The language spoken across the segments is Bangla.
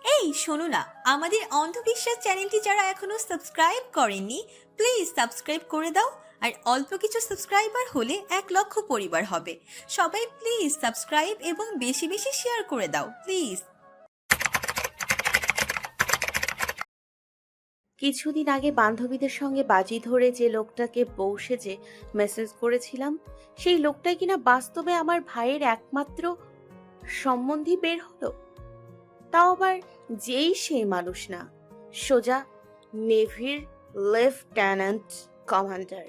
এই শোনো না, আমাদের অন্ধবিশ্বাস চ্যানেলটি যারা এখনো সাবস্ক্রাইব করেননি, প্লিজ সাবস্ক্রাইব করে দাও। আর অল্প কিছু সাবস্ক্রাইবার হলে 1 লক্ষ পরিবার হবে। সবাই প্লিজ সাবস্ক্রাইব এবং বেশি বেশি শেয়ার করে দাও প্লিজ। কিছুদিন আগে বান্ধবীদের সঙ্গে বাজি ধরে যে লোকটাকে বউ সেজে মেসেজ করেছিলাম, সেই লোকটাই কিনা বাস্তবে আমার ভাইয়ের একমাত্র সম্বন্ধী বের হলো। তাও আবার যেই সেই মানুষ না, সোজা নেভির লেফটেন্যান্ট কমান্ডার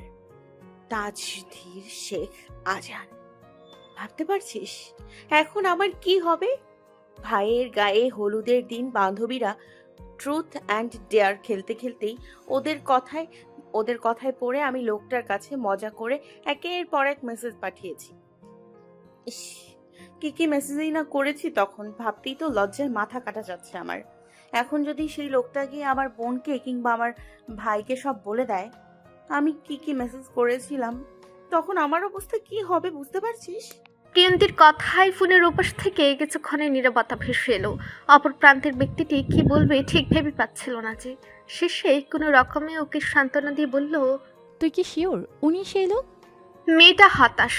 তাজধীর শেখ আজান। ভাবতে পারছিস এখন আমার কি হবে? ভাইয়ের গায়ে হলুদের দিন বান্ধবীরা ট্রুথ অ্যান্ড ডেয়ার খেলতে খেলতেই ওদের কথায় পড়ে আমি লোকটার কাছে মজা করে একের পর এক মেসেজ পাঠিয়েছি। ইস, কি কি মেসেজই না করেছি, তখন ভাবতেই তো লজ্জায় মাথা কাটা যাচ্ছে আমার। এখন যদি সেই লোকটা গিয়ে আমার বোনকে কিংবা আমার ভাইকে সব বলে দেয় আমি কি কি মেসেজ করেছিলাম, তখন আমার অবস্থা কি হবে বুঝতে পারছিস? প্রিয়ন্তীর কথায় ফোনের ওপাশ থেকে কিছুক্ষণের নীরবতা ভেসে এলো। অপর প্রান্তের ব্যক্তিটি কি বলবে ঠিক ভেবে পাচ্ছিল না যে। শেষে কোনো রকমে ওকে সান্ত্বনা দিয়ে বলল, তুই কি শিওর উনি সেই লোক? মেয়েটা হতাশ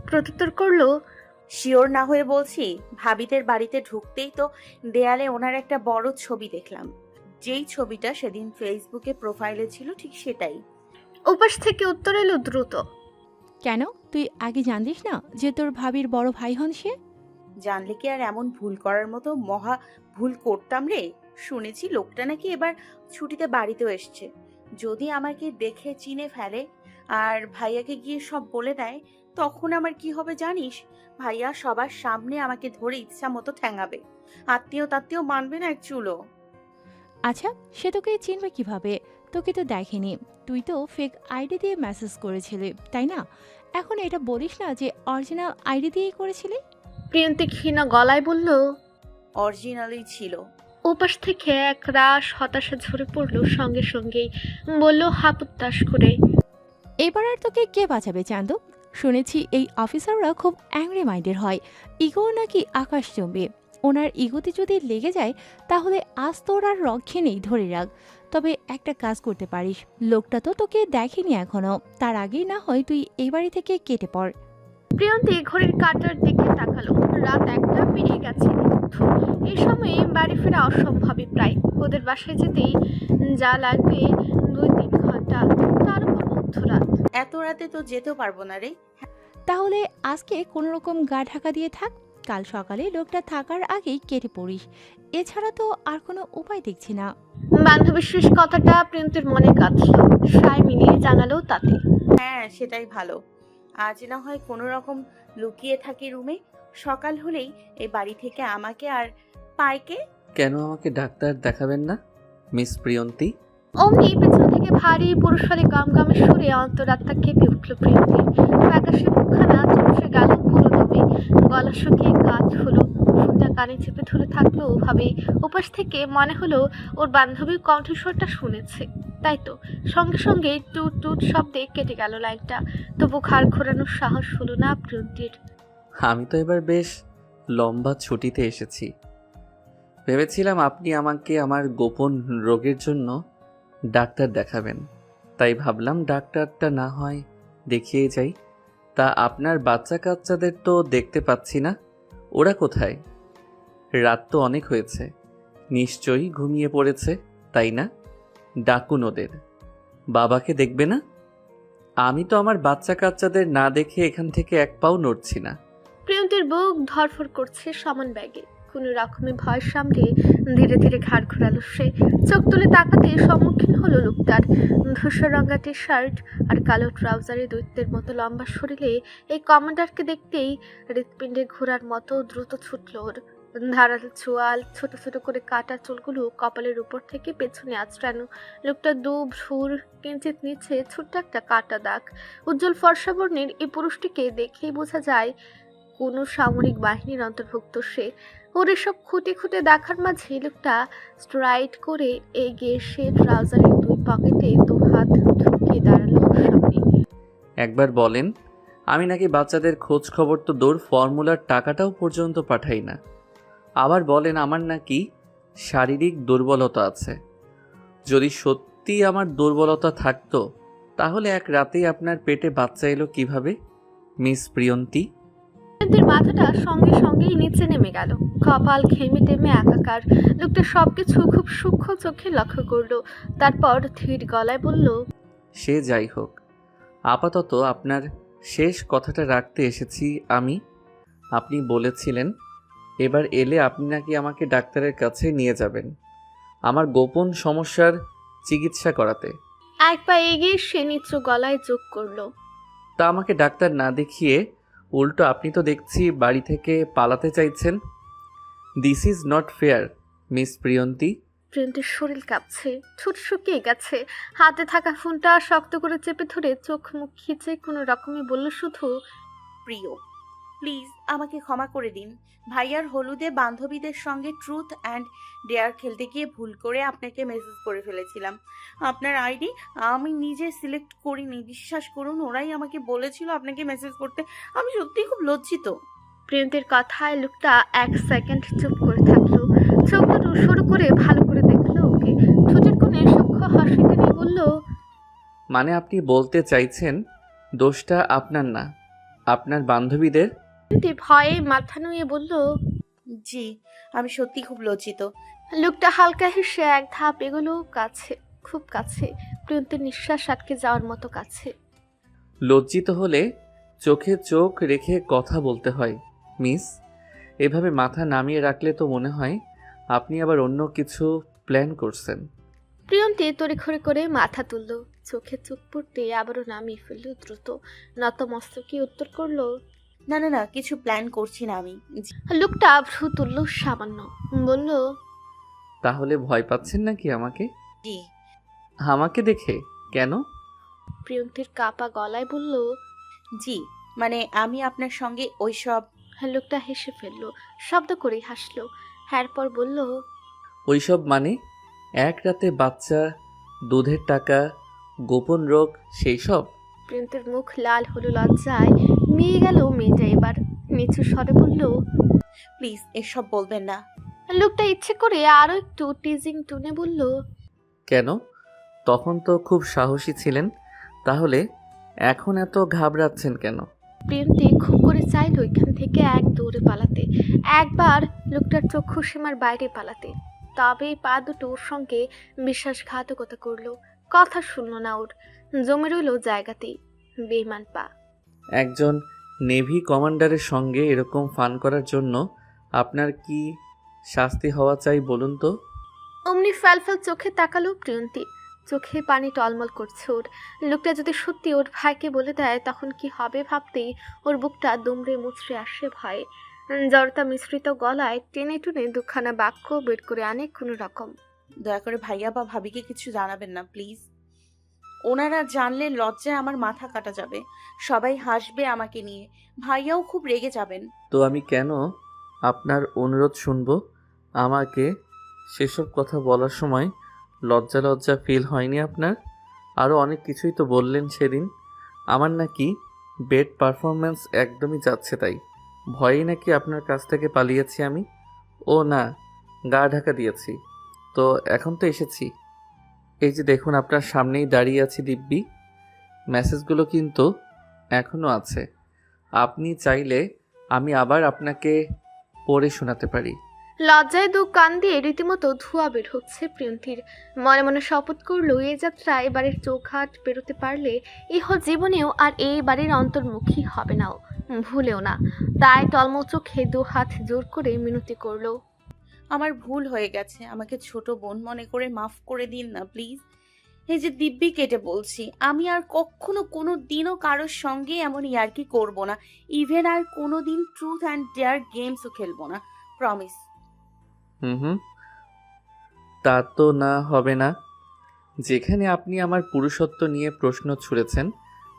প্রত্যুত্তর করলো, শিওর না হয়ে বলছি, ভাবিদের বাড়িতে ঢুকতেই তো দেয়ালে ওনার একটা বড় ছবি দেখলাম। যেই ছবিটা সেদিন ফেসবুকে প্রোফাইলে ছিল ঠিক সেটাই। ওপাশ থেকে উত্তর এলো দ্রুত, কেন তুই আগে জানতিস না যে তোর ভাবির বড় ভাই হন সে? জানলে কি আর এমন ভুল করার মতো মহা ভুল করতাম রে? শুনেছি লোকটা নাকি এবার ছুটিতে বাড়িতেও এসছে। যদি আমাকে দেখে চিনে ফেলে আর ভাইয়াকে গিয়ে সব বলে দেয়, তখন আমার কি হবে জানিস? ভাইয়া সবার সামনে আমাকে ধরে ইচ্ছা মতো ঠ্যাঙাবে। আত্মীয় তাত্মীয় মানবে না এক চুলো। আচ্ছা, সে তোকে চিনবে কিভাবে? তোকে তো দেখেনি, তুই তো ফেক আইডি দিয়ে মেসেজ করেছিলি তাই না? এখন এটা বলিস না যে অরিজিনাল আইডি দিয়েই করেছিলি। প্রিয়ন্তী ক্ষীণ গলায় বলল। অরিজিনালই ছিল। ওপাশ থেকে এক রাশ হতাশা ঝরে পড়লো, সঙ্গে সঙ্গেই বলল হাপুত্তাস করে, এবার আর তোকে কে বাঁচাবে চান্দু? শুনেছি এই অফিসাররা খুব অ্যাংরি মাইন্ডের হয়, ইগো নাকি আকাশচুম্বী। ওনার ইগোতে যদি লেগে যায় তাহলে আজ তোর আর রক্ষে নেই, ধরে রাখ। তবে একটা কাজ করতে পারিস, লোকটা তো তোকে দেখেনি এখনো, তার আগেই না হয় তুই এই বাড়ি থেকে কেটে পড়। প্রিয়ন্তী ঘড়ির কাঁটার দিকে তাকালো। রাত 1টা পেরিয়ে গেছে। এই সময়ে বাড়ি ফেরা অসম্ভবই প্রায়। ওদের বাসায় যেতেই যা লাগবে 2-3 ঘন্টা, তার উপর মধ্যরাত। এত রাতে তো যেতেও পারবো না রে। তাহলে আজকে কোনো রকম গা ঢাকা দিয়ে থাক, কাল সকালে লোকটা থাকার আগেই কেটে পড়িস। এছাড়া তো আর কোনো উপায় দেখছি না। বান্ধবীর শেষ কথাটা প্রিয়ন্তীর মনে কাঁদল। সায় মিলিয়ে জানালো তাতে। হ্যাঁ, সেটাই ভালো। আজ না হয় কোনো রকম লুকিয়ে থাকি রুমে, সকাল হলেই এই বাড়ি থেকে আমাকে আর পাইকে। কেন আমাকে ডাক্তার দেখাবেন না মিস প্রিয়ন্তী? অমনি পেছন থেকে ভারী পুরুষালী গামগামের সুরে অন্তরাত্মা কেঁপে উঠল প্রিয়ন্তীর। আকাশের মুখখানা চুপসে গেল পুরো দমে। গলা শুকিয়ে কাজ হলো। ফোনটা কানে চেপে ধরে থাকলো ওভাবে। ওপাশ থেকে মনে হলো ওর বান্ধবীর কণ্ঠস্বরটা শুনেছে। তাই তো সঙ্গে সঙ্গে টুট টুট শব্দে কেটে গেল লাইনটা। তবু ঘাড় ঘোরানোর সাহস হলো না প্রিয়ন্তীর। আমি তো এবার বেশ লম্বা ছুটিতে এসেছি। ভেবেছিলাম আপনি আমাকে আমার গোপন রোগের জন্য ডাক্তার দেখাবেন, তাই ভাবলাম ডাক্তারটা না হয় দেখিয়ে যাই। তা আপনার বাচ্চা কাচ্চাদের তো দেখতে পাচ্ছি না, ওরা কোথায়? রাত তো অনেক হয়েছে, নিশ্চয়ই ঘুমিয়ে পড়েছে তাই না? ডাকুন ওদের। বাবাকে দেখবে না? আমি তো আমার বাচ্চা কাচ্চাদের না দেখে এখান থেকে এক পাও নড়ছি না। প্রিয়ন্তীর বুক ধরফর করছে সমান ব্যাগে। কোনো রকমে ভয় সামলে ধীরে ধীরে ঘাড় ঘোরালো সে। চোখ তুলে তাকাতে সম্মুখীন হলো লোকটার। ধূসর রঙা টি শার্ট আর কালো ট্রাউজারে দৈত্যের মতো লম্বা শরীরে এই কমান্ডারকে দেখতেই হৃৎপিণ্ডে ঘোরার মতো দ্রুত ছুটল ওর। ধারালো চোয়াল, ছোট ছোট করে কাটা চুলগুলো কপালের উপর থেকে পেছনে আঁচড়ানো। লোকটা দু ভ্রুর কিঞ্চিত নিচে ছোট্ট একটা কাটা দাগ। উজ্জ্বল ফর্সা বর্ণের এই পুরুষটিকে দেখেই বোঝা যায় কোনো সামরিক বাহিনীর অন্তর্ভুক্ত সে। ওর এসব খুঁটে খুঁটে দেখার মাঝে লোকটা স্ট্রাইট করে এগিয়ে সে ট্রাউজারের 2 পকেটে 2 হাত ঢুকিয়ে দাঁড়ালো ওর সামনে। একবার বলেন, আমি নাকি বাচ্চাদের খোঁজ খবর তো দৌড় ফর্মুলার টাকাটাও পর্যন্ত পাঠাই না। আবার বলেন আমার নাকি শারীরিক দুর্বলতা আছে। যদি সত্যি আমার দুর্বলতা থাকতো তাহলে এক রাতেই আপনার পেটে বাচ্চা এলো কিভাবে, মিস প্রিয়ন্তী? প্রিয়ন্তীর মাথাটা সঙ্গে সঙ্গেই নিচে নেমে গেল, কপাল ঘেমে টেমে একাকার। লোকটা সবকিছু খুব সূক্ষ্ম চোখে লক্ষ্য করলো, তারপর ধীর গলায় বলল, সে যাই হোক, আপাতত আপনার শেষ কথাটা রাখতে এসেছি আমি। আপনি বলেছিলেন এবার এলে আপনি নাকি আমাকে ডাক্তারের কাছে নিয়ে যাবেন আমার গোপন সমস্যার চিকিৎসা করাতে। এক পা এগিয়ে সে নিচু গলায় যোগ করলো, তা আমাকে ডাক্তার না দেখিয়ে উল্টো আপনি তো দেখছি বাড়ি থেকে পালাতে চাইছেন। This is not fair, miss Priyanti. প্রিয়ন্তীর শরীর কাঁপছে, ঠোঁট শুকিয়ে গেছে। হাতে থাকা ফোনটা শক্ত করে চেপে ধরে চোখ মুখ খিচে কোনো রকমে বলল শুধু, প্রিয়, প্লিজ আমাকে ক্ষমা করে দিন। ভাইয়ার হলুদে বান্ধবীদের সঙ্গে ট্রুথ অ্যান্ড ডেয়ার খেলতে গিয়ে ভুল করে আপনাকে মেসেজ করে ফেলেছিলাম। আপনার আইডি আমি নিজে সিলেক্ট করিনি, বিশ্বাস করুন। ওরাই আমাকে বলেছিল আপনাকে মেসেজ করতে। আমি সত্যিই খুব লজ্জিত। প্রিয়ন্তীর কথায় লোকটা এক সেকেন্ড চুপ করে থাকলো, চোখ দুটো শুরু করে ভালো করে দেখলো ওকে। ঠোঁটের কোণে সূক্ষ্ম হাসি টেনে বলল, মানে আপনি বলতে চাইছেন দোষটা আপনার না, আপনার বান্ধবীদের? প্রিয়ন্তী ভয়ে মাথা নুয়ে বলল, জি, আমি সত্যি খুব লজ্জিত। লোকটা হালকা হেসে এক ধাপ এগোলো কাছে, খুব কাছে, প্রিয়ন্তীর নিঃশ্বাস আটকে যাওয়ার মতো কাছে। লজ্জিত হলে চোখে চোখ রেখে কথা বলতে হয় মিস। এভাবে মাথা নামিয়ে রাখলে তো মনে হয় আপনি আবার অন্য কিছু প্ল্যান করছেন। প্রিয়ন্তী তড়িঘড়ি করে মাথা তুলল, চোখে চোখ পড়তে আবারও নামিয়ে ফেলল দ্রুত। নত মস্তকে উত্তর করলো, না না না, কিছু প্ল্যান করছি না আমি। জি। লোকটা ভ্রু তুলল সামান্য, বলল, তাহলে ভয় পাচ্ছেন নাকি আমাকে? জি। আমাকে দেখে? কেন? প্রিয়ন্তীর কাপা গলায় বলল, জি, মানে আমি আপনার সঙ্গে ওইসব। লোকটা হেসে ফেলল, শব্দ করেই হাসলো। এরপর বলল, ওইসব মানে? এক রাতে বাচ্চা, দুধের টাকা, গোপন রোগ, সেই সব? প্রিয়ন্তীর মুখ লাল হলো লজ্জায়, মেয়ে গেল মেয়েটা এবার। নিচু স্বরে বলল, প্লিজ এসব বলবেন না। লোকটা ইচ্ছে করে আরো একটু টিজিং টুনে বলল, কেন? তখন তো খুব সাহসী ছিলেন, তাহলে এখন এত ঘাবড়াচ্ছেন কেন? প্রিয়ন্তী খুব করে চাইল ওইখান থেকে এক দৌড়ে পালাতে, একবার লোকটার চক্ষু সীমার বাইরে পালাতে। তবে পা দুটো ওর সঙ্গে বিশ্বাসঘাতকতা করলো, কথা শুনলো না ওর, জমে রইল জায়গাতেই বেইমান পা। একজন নেভি কমান্ডারের সঙ্গে এরকম ফান করার জন্য আপনার কি শাস্তি হওয়া চাই বলুন তো? অমনি ফ্যালফ্যাল চোখে তাকালো প্রিয়ন্তী, চোখে পানি টলমল করছে ওর। লোকটা যদি সত্যি ওর ভাইকে বলে দেয় তখন কি হবে ভাবতেই ওর বুকটা দুমড়ে মুচড়ে আসে ভয়ে। জড়তা মিশ্রিত গলায় টেনে টুনে দুখানা বাক্য বের করে আনে কোনো রকম। দয়া করে ভাইয়া বা ভাবিকে কিছু জানাবেন না প্লিজ। ওনারা জানলে লজ্জায় আমার মাথা কাটা যাবে, সবাই হাসবে আমাকে নিয়ে, ভাইয়াও খুব রেগে যাবেন। তো আমি কেন আপনার অনুরোধ শুনবো? আমাকে সেসব কথা বলার সময় লজ্জা লজ্জা ফিল হয়নি আপনার? আরও অনেক কিছুই তো বললেন সেদিন। আমার নাকি বেড পারফরম্যান্স একদমই যাচ্ছে, তাই ভয়েই নাকি আপনার কাছ থেকে পালিয়েছি আমি। ও না, গা ঢাকা দিয়েছি। তো এখন তো এসেছি, এই যে দেখুন আপনার সামনেই দাঁড়িয়ে আছি দিব্যি। মেসেজগুলো কিন্তু এখনও আছে, আপনি চাইলে আমি আবার আপনাকে পড়ে শোনাতে পারি। লজ্জায় দু কান দিয়ে রীতিমতো ধোঁয়া বের হচ্ছে প্রিয়ন্তীর। মনে মনে শপথ করলো এই যাত্রা এবারের চৌঘাট বেরোতে পারলে ইহ জীবনেও আর এই বাড়ির অন্তর্মুখী হবে না, ভুলেও না। তাই টলমল চোখে দু হাত জোর করে মিনতি করলো, আমার ভুল হয়ে গেছে, আমাকে ছোট বোন মনে করে মাফ করে দিন না প্লিজ। এই যে দিব্যি কেটে বলছি, আমি আর কখনো কোনো দিনও কারোর সঙ্গে এমন ইয়ার্কি করব না, ইভেন আর কোনো দিন ট্রুথ অ্যান্ড ডেয়ার গেমসও খেলবো না, প্রমিস। হুম, তা তো না হবে না। যেখানে আপনি আমার পুরুষত্ব নিয়ে প্রশ্ন ছুঁড়েছেন,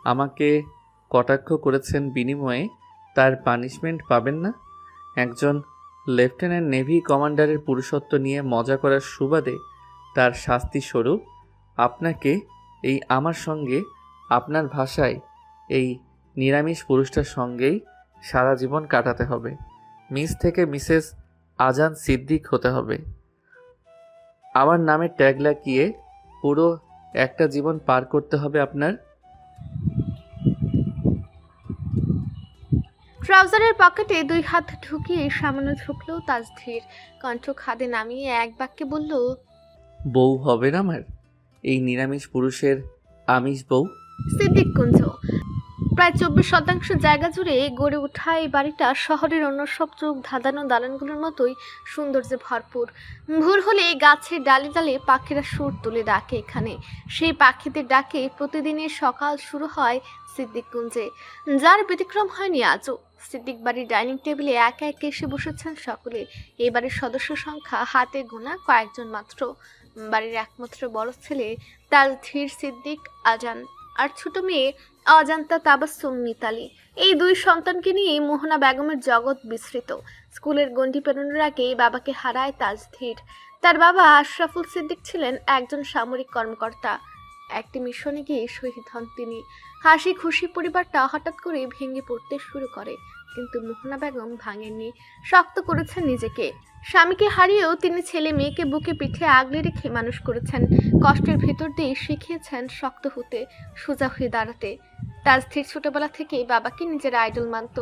আমাকে কটাক্ষ করেছেন, বিনিময়ে তার পানিশমেন্ট পাবেন না? একজন লেফটেন্যান্ট নেভি কমান্ডারের পুরুষত্ব নিয়ে মজা করার সুবাদে তার শাস্তি স্বরূপ আপনাকে এই আমার সঙ্গে, আপনার ভাষায় এই নিরামিষ পুরুষটার সঙ্গেই সারা জীবন কাটাতে হবে। মিস থেকে মিসেস আজান সিদ্দিক হতে হবে। আমার নামে ট্যাগ লাগিয়ে পুরো একটা জীবন পার করতে হবে আপনার। ট্রাউজারের পকেটে 2 হাত ঢুকিয়ে সামান্য ঝুঁকলো তাজধীর, কণ্ঠ খাদে নামিয়ে এক বাক্যে বলল, বউ হবে না আমার, এই নিরামিষ পুরুষের আমিষ বউ। সিদ্দিক কুঞ্জ। প্রায় 24% জায়গা জুড়ে গড়ে ওঠা এই বাড়িটা শহরের অন্য সব চোখ ধাঁধানো দালানগুলোর মতোই সৌন্দর্যে ভরপুর। ভোর হলে গাছের ডালে ডালে পাখিরা সুর তুলে ডাকে এখানে। সেই পাখিদের ডাকে প্রতিদিনের সকাল শুরু হয় সিদ্দিক কুঞ্জে, যার ব্যতিক্রম হয়নি আজও। সিদ্দিক বাড়ির ডাইনিং টেবিলে একা একে এসে বসেছেন সকলে। এই বাড়ির সদস্য সংখ্যা হাতে গোনা কয়েকজন মাত্র। বাড়ির একমাত্র বড় ছেলে তাজধীর সিদ্দিক আজান, আর ছোট মেয়ে অজান্তা তাবাসসুম মিতালি। এই 2 সন্তানকে নিয়ে মোহনা বেগমের জগৎ বিস্তৃত। স্কুলের গণ্ডি পেরোনোর আগে বাবাকে হারায় তাজধীর। তার বাবা আশরাফুল সিদ্দিক ছিলেন একজন সামরিক কর্মকর্তা। একটি মিশনে গিয়ে শহীদ হন তিনি। হাসি খুশি পরিবারটা হঠাৎ করে ভেঙে পড়তে শুরু করে, কিন্তু মোহনা বেগম ভাঙেননি, শক্ত করেছেন নিজেকে। স্বামীকে হারিয়েও তিনি ছেলে মেয়েকে বুকে পিঠে আগলে রেখে মানুষ করেছেন। কষ্টের ভেতর দিয়ে শিখিয়েছেন শক্ত হতে, সোজা হয়ে দাঁড়াতে। তাজধীর ছোটবেলা থেকেই বাবাকে নিজের আইডল মানত।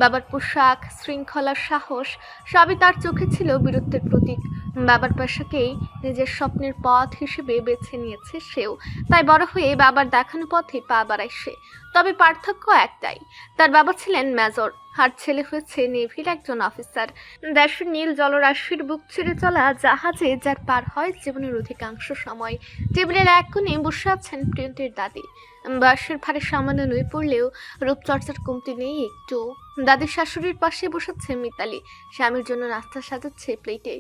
বাবার পোশাক, শৃঙ্খলার সাহস সবই তার চোখে ছিল বীরত্বের প্রতীক। বাবার পেশাকেই নিজের স্বপ্নের পথ হিসেবে বেছে নিয়েছে সেও। তাই বড় হয়ে বাবার দেখানো পথে পা বাড়ায় সে। তবে পার্থক্য একটাই, তার বাবা ছিলেন মেজর, আর ছেলে হয়েছে নেভির একজন অফিসার। দেশের নীল জলরাশির বুক ছেড়ে চলা জাহাজে যার পার হয় জীবনের অধিকাংশ সময়। টেবিলের এক কোণে বসে আছেন প্রিয়ন্তীর দাদি। বয়সের ভারে সামান্য নই পড়লেও রূপচর্চার কমতি নেই একটু। দাদির শাশুড়ির পাশে বসেছে মিতালি, স্বামীর জন্য নাস্তা সাজাচ্ছে প্লেটে।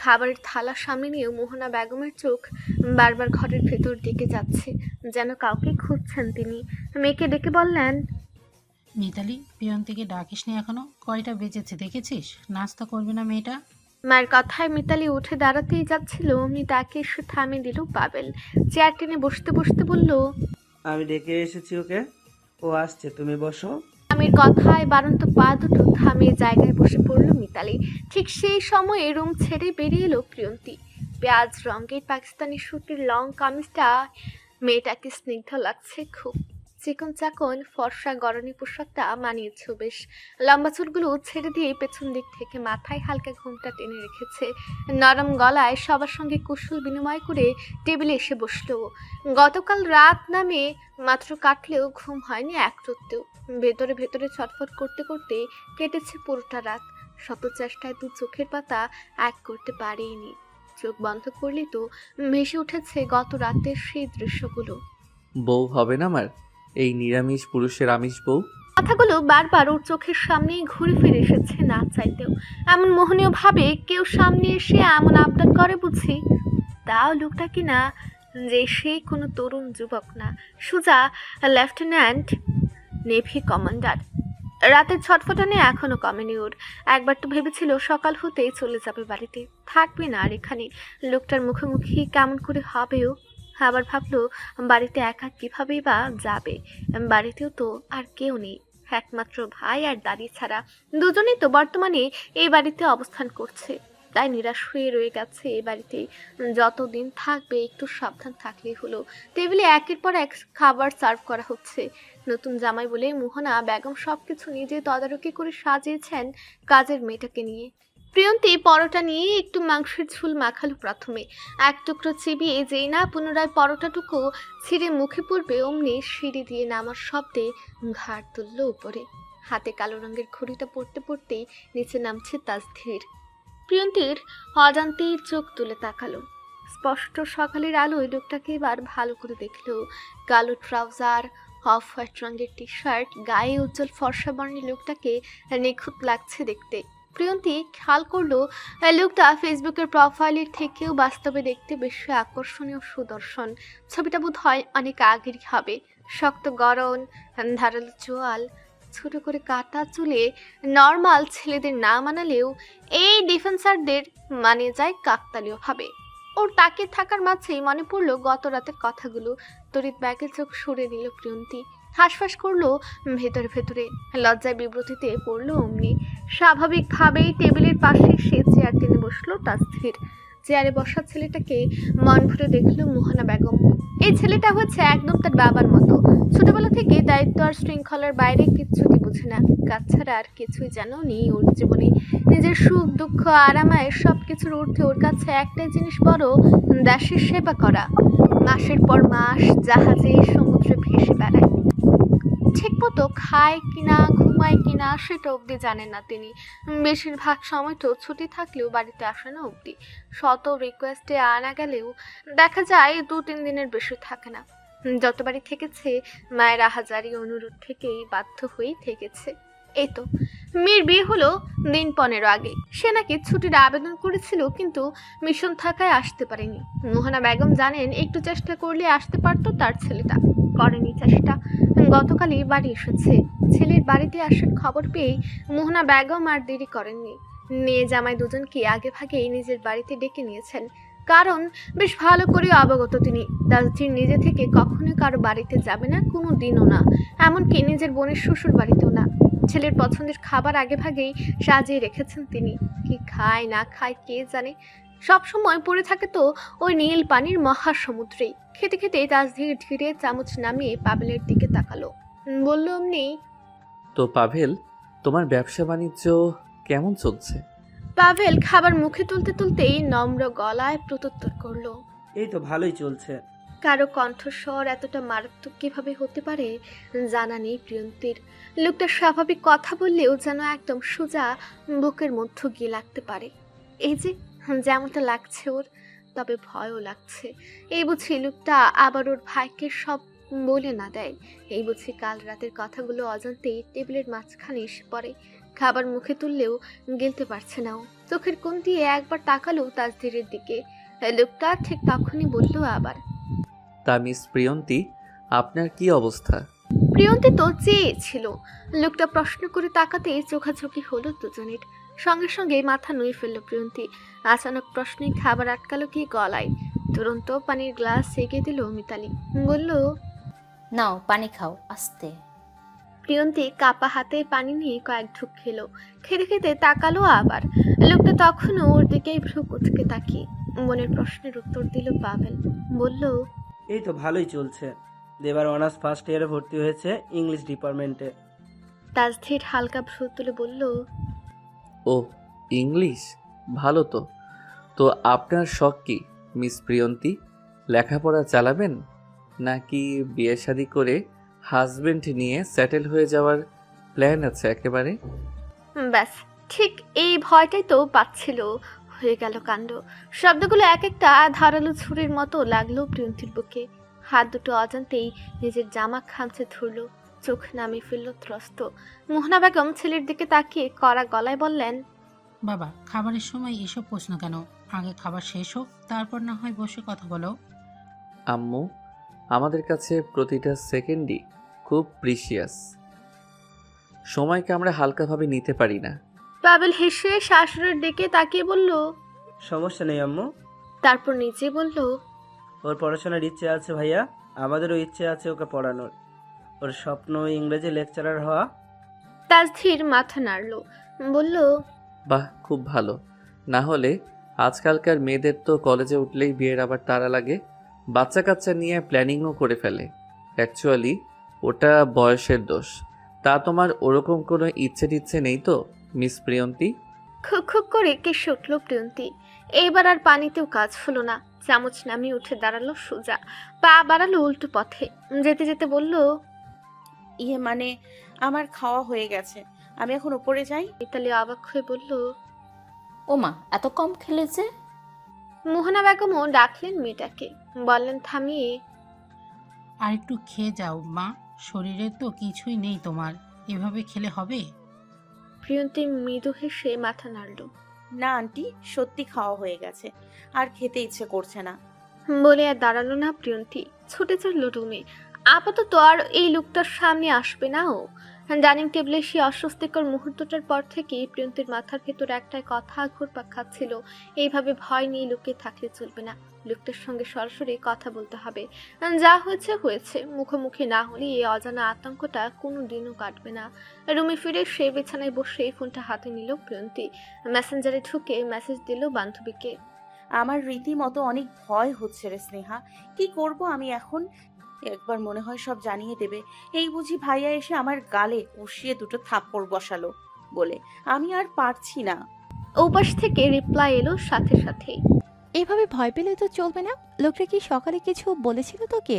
খাবারের থালা সামনে নিয়েও মোহনা বেগমের চোখ বারবার ঘরের ভেতর দিকে যাচ্ছে, যেন কাউকে খুঁজছেন তিনি। মেয়েকে ডেকে বললেন, মিতালি, প্রিয়ন্তীকে ডাকিস নি এখনো? কয়টা বেজেছে দেখেছিস? নাস্তা করবে না মেয়েটা? মায়ের কথায় মিতালি উঠে দাঁড়াতেই যাচ্ছিল, অমনি তাকে এসে থামিয়ে দিল পাবেল। চেয়ার টেনে বসতে বসতে বলল, আমি ডেকে এসেছি ওকে, ও আসছে, তুমি বসো। স্বামীর কথায় বারন্ত পা দুটো থামিয়ে জায়গায় বসে পড়ল মিতালি। ঠিক সেই সময়ে রুম ছেড়ে বেরিয়ে এলো প্রিয়ন্তী। পেঁয়াজ রঙের পাকিস্তানি সুতির লং কামিজটা মেয়েটাকে স্নিগ্ধ লাগছে খুব। চিকন চাকন ফর্সা গরনি পোশাকটা মানিয়েছে বেশ। লম্বা চুলগুলো ছেড়ে দিয়ে পেছন দিক থেকে মাথায় হালকা ঘুমটা টেনে রেখেছে। নরম গলায় সবার সঙ্গে কুশল বিনিময় করে টেবিলে এসে বসলো। গতকাল রাত নামে মাত্র কাটলেও ঘুম হয়নি এক রত্তেও। ভেতরে ভেতরে ছটফট করতে করতে কেটেছে পুরোটা রাত। শত চেষ্টায় 2 চোখের পাতা এক করতে পারেনি। চোখ বন্ধ করলে তো ভেসে উঠেছে গত রাতের সেই দৃশ্যগুলো। বউ হবে না আমার, এই নিরামিষ পুরুষের আমিষ বউ। কথাগুলো বারবার ওর চোখের সামনেই ঘুরে ফিরে এসেছে না চাইতেও। এমন মোহনীয় ভাবে কেউ সামনে এসে এমন আবদার করে বুঝি? তাও লোকটা কিনা যে সে কোনো তরুণ যুবক না, সোজা লেফটেন্যান্ট নেভি কমান্ডার। রাতের ছটফটানে এখনো কমেনি ওর। একবার তো ভেবেছিল সকাল হতেই চলে যাবে বাড়িতে, থাকবে না আর এখানে। লোকটার মুখোমুখি কেমন করে হবেও। আবার ভাবলো বাড়িতে একা কিভাবেই বা যাবে। বাড়িতেও তো আর কেউ নেই, একমাত্র ভাই আর দাদি ছাড়া। দুজনেই তো বর্তমানে এই বাড়িতে অবস্থান করছে। তাই নিরাশ হয়ে রয়ে গেছে এই বাড়িতে। যতদিন থাকবে একটু সাবধান থাকলেই হলো। টেবিলে একের পর এক খাবার সার্ভ করা হচ্ছে। নতুন জামাই বলে মোহনা বেগম সবকিছু নিজে তদারকি করে সাজিয়েছেন কাজের মেয়েটাকে নিয়ে। প্রিয়ন্তী পরোটা নিয়ে একটু মাংসের ঝোল মাখালো প্রথমে। এক টুকরো চিবিয়ে যেই না পুনরায় পরোটাটুকু ছিঁড়ে মুখে পড়বে, অমনি সিঁড়ি দিয়ে নামার শব্দে ঘাড় তুলল উপরে। হাতে কালো রঙের ঘড়িটা পড়তে পড়তেই নিচে নামছে তাজধীর। প্রিয়ন্তীর অজান্তেই চোখ তুলে তাকালো। স্পষ্ট সকালের আলোয় লোকটাকে এবার ভালো করে দেখলো। কালো ট্রাউজার, অফ হোয়াইট রঙের টি শার্ট, গায়ে উজ্জ্বল ফর্সা বর্ণের লোকটাকে নিখুঁত লাগছে দেখতে। প্রিয়ন্তী খেয়াল করলো লোকটা ফেসবুকের প্রোফাইলের থেকেও বাস্তবে দেখতে বেশি আকর্ষণীয়, সুদর্শন। ছবিটা বোধ হয় অনেক আগেরই হবে। শক্ত গড়ন, ধারালো চোয়াল, ছোট করে কাটা চুলে নর্মাল ছেলেদের না মানালেও এই ডিফেন্সারদের মানে যায় কাকতালীয় ভাবে। ওর তাকিয়ে থাকার মাঝেই মনে পড়লো গত রাতের কথাগুলো। তড়িৎ ব্যাগে চোখ সরে নিল প্রিয়ন্তী। হাঁসফাঁস করলো ভেতরে ভেতরে, লজ্জায় বিব্রতিতে পড়লো অমনি। স্বাভাবিকভাবেই টেবিলের পাশে সে চেয়ার টেনে বসলো তাজধীর। চেয়ারে বসা ছেলেটাকে মন ভরে দেখলো মোহনা বেগম। এই ছেলেটা হচ্ছে একদম তার বাবার মতো। ছোটবেলা থেকে দায়িত্ব আর শৃঙ্খলার বাইরে কিচ্ছুটি বুঝে না। কাজ ছাড়া আর কিছুই যেন নেই ওর জীবনে। নিজের সুখ দুঃখ আরামায় সবকিছুর ঊর্ধ্বে ওর কাছে একটাই জিনিস বড়, দেশের সেবা করা। মাসের পর মাস জাহাজে সমুদ্রে ভেসে বেড়ায়, ঠিক মতো খায় কিনা ঘুমায় কিনা সেটা অবধি জানেন না তিনি। বেশিরভাগ সময় তো ছুটি থাকলেও বাড়িতে আসে না অবধি। শত রিকোয়েস্টে আনা গেলেও দেখা যায় 2-3 দিনের বেশি থাকে না। যতবারই থেকেছে মায়ের আহাজারি অনুরোধ থেকেই বাধ্য হয়েই থেকেছে। এই তো মেয়ের বিয়ে হলো দিন 15 আগে। সে নাকি ছুটির আবেদন করেছিল, কিন্তু মিশন থাকায় আসতে পারেনি। মোহনা বেগম জানেন একটু চেষ্টা করলে আসতে পারতো তার ছেলেটা, করেনি চেষ্টা। গতকালই বাড়ি এসেছে। ছেলের বাড়িতে আসার খবর পেয়ে মোহনা বেগম আর দেরি করেননি। মেয়ে জামাই দুজনকে আগে ভাগেই নিজের বাড়িতে ডেকে নিয়েছেন, কারণ বেশ ভালো করে অবগত তিনি দাসজির নিজে থেকে কখনো কারো বাড়িতে যাবে না, কোনো দিনও না, এমনকি নিজের বোনের শ্বশুর বাড়িতেও না। ছেলের পছন্দের খাবার আগে ভাগেই সাজিয়ে রেখেছেন তিনি। কি খায় না খায় কে জানে। সব সময় পড়ে থাকে তো ওই নীল পানির মহাসমুদ্রেই। খেতে খেতে তাজ ধীরে ধীরে চামচ নামিয়ে পাবেলের দিকে তাকালো, বলল অমনি, তো পাভেল, তোমার ব্যবসা বাণিজ্য কেমন চলছে? পাভেল খাবার মুখে তুলতে তুলতেই নম্র গলায় প্রত্যুত্তর করলো। এই তো ভালোই চলছে। কারো কণ্ঠস্বর এতটা মারাত্মক কিভাবে হতে পারে জানা নেই প্রিয়ন্তীর। লোকটা স্বাভাবিক কথা বললেও যেন একদম সোজা বুকের মধ্য গিয়ে লাগতে পারে। এই যে যেমনটা লাগছে ওর, তবে ভয়ও লাগছে। এই বুঝি লোকটা আবার ওর ভাইকে সব বলে না দেয়। এই বুঝি কাল রাতের কথাগুলো অজান্তেই টেবিলের মাঝখানে এসে পড়ে। খাবার মুখে তুললেও গিলতে পারছে না ও। চোখের কোণ দিয়ে একবার তাকালো তাজদিরের দিকে। লোকটা ঠিক তখনই বলল আবার, তা মিস প্রিয়ন্তী, আপনার কি অবস্থা? প্রিয়ন্তী তো চেয়েছিল। লোকটা প্রশ্ন করে তাকাতে চোখাচোখি হলো দুজনের। সঙ্গে সঙ্গে মাথা নুয়ে ফেললো প্রিয়ন্তী। আচানক প্রশ্নে খাবার আটকালো কি গলায়। তুরন্ত পানির গ্লাস এগিয়ে দিল মিতালি, বলল, নাও পানি খাও আস্তে। প্রিয়ন্তী কাপা হাতে পানি নিয়ে কয়েক ঢুক খেলো। খেতে খেতে তাকালো আবার। লোকটা তখনও ওর দিকেই ভ্রু কুচকে তাকিয়ে। মনের প্রশ্নের উত্তর দিল পাভেল, বলল, এই তো ভালোই চলছে। এবার অনার্স ফার্স্ট ইয়ারে ভর্তি হয়েছে ইংলিশ ডিপার্টমেন্টে। তাজধীর হালকা ভ্রু তুলে বলল, ও ইংলিশ, ভালো তো। তো আপনার শখ কি মিস প্রিয়ন্তী? লেখাপড়া চালাবেন নাকি বিয়ে শাদী করে হাজবেন্ড নিয়ে সেটেল হয়ে যাওয়ার প্ল্যান আছে একেবারে? ব্যাস ঠিক এই ভয়টাই তো পাচ্ছিল। হয়ে গেল কাণ্ড। শব্দগুলো এক একটা ধারালো ছুরির মতো লাগলো প্রিয়ন্তীর বুকে। হাত দুটো অজান্তেই নিজের জামা খামচে ধরল, চোখ নামিয়ে ফেলল ত্রস্ত। মোহনা বেগম ছেলের দিকে তাকিয়ে কড়া গলায় বললেন, বাবা, খাবারের সময় এসব প্রশ্ন কেন? আগে খাবার শেষ হোক, তারপর না হয় বসে কথা বলো। আম্মু, আমাদের কাছে প্রতিটা সেকেন্ডই খুব প্রিশিয়াস। সময়কে আমরা হালকাভাবে নিতে পারি না। পাবেল হেসে শাশুড়ির দিকে তাকিয়ে বলল, সমস্যা নেই আম্মু। তারপর নিজে বলল, ওর পড়াশোনার ইচ্ছে আছে ভাইয়া, আমাদেরও ইচ্ছে আছে ওকে পড়ানোর। ওর স্বপ্ন ইংরেজি লেকচারার হওয়া। তাজধীর মাথা নাড়ল, বলল, বাহ, খুব ভালো। না হলে আজকালকার মেয়েদের তো কলেজে উঠলেই বিয়ের আবার তাড়া লাগে, বাচ্চা কাচ্চা নিয়ে প্ল্যানিংও করে ফেলে। অ্যাকচুয়ালি ওটা বয়সের দোষ। তা তোমার ওরকম কোনো ইচ্ছে টিচ্ছে নেই তো মিস প্রিয়ন্তী? খুক খুক করে কেসে উঠল প্রিয়ন্তী। এইবার আর পানিতেও কাজ হলো না। চামচ নামিয়ে উঠে দাঁড়ালো সোজা, পা বাড়ালো উল্টো পথে। যেতে যেতে বলল, মানে আমার খাওয়া হয়ে গেছে, আমি এখন উপরে যাই। মিতালি অবাক হয়ে বলল, ওমা এত কম খেলে যে? মোহনা বেগমও ডাকলেন মেয়েটাকে, বললেন থামিয়ে, আর একটু খেয়ে যাও মা, শরীরে তো কিছুই নেই তোমার, এভাবে খেলে হবে? প্রিয়ন্তী মৃদু হেসে মাথা নাড়ল, না আন্টি, সত্যি খাওয়া হয়ে গেছে, আর খেতে ইচ্ছে করছে না। বলে আর দাঁড়ালো না প্রিয়ন্তী। ছুটে চলল রুমে। আপাতত আর এই লোকটার সামনে আসবে না ও। ডাইনিং টেবিলে সে অস্বস্তিকর মুহূর্তটার পর থেকে প্রিয়ন্তীর মাথার ভেতর একটাই কথা ঘুরপাক খাচ্ছিল, এইভাবে ভয় নিয়ে লুকিয়ে থাকলে চলবে না। লোকটার সঙ্গে সরাসরি কথা বলতে হবে। যা হয়েছে হয়েছে, মুখোমুখি না হলে এই অজানা আতঙ্কটা কোনো দিনও কাটবে না। রুমে ফিরে সে বিছানায় বসে ফোনটা হাতে নিল প্রিয়ন্তী। মেসেঞ্জারে ঢুকে মেসেজ দিল বান্ধবীকে, আমার রীতিমতো অনেক ভয় হচ্ছে রে স্নেহা। কি করব আমি এখন? একবার মনে হয় সব জানিয়ে দেবে। এই বুঝি ভাইয়া এসে আমার গালে কষিয়ে দুটো থাপ্পড় বসালো বলে। আমি আর পারছি না। ওপাশ থেকে রিপ্লাই এলো সাথে সাথেই। এভাবে ভয় পেলে তো চলবে না। লোকটা কি সকালে কিছু বলেছিল তোকে?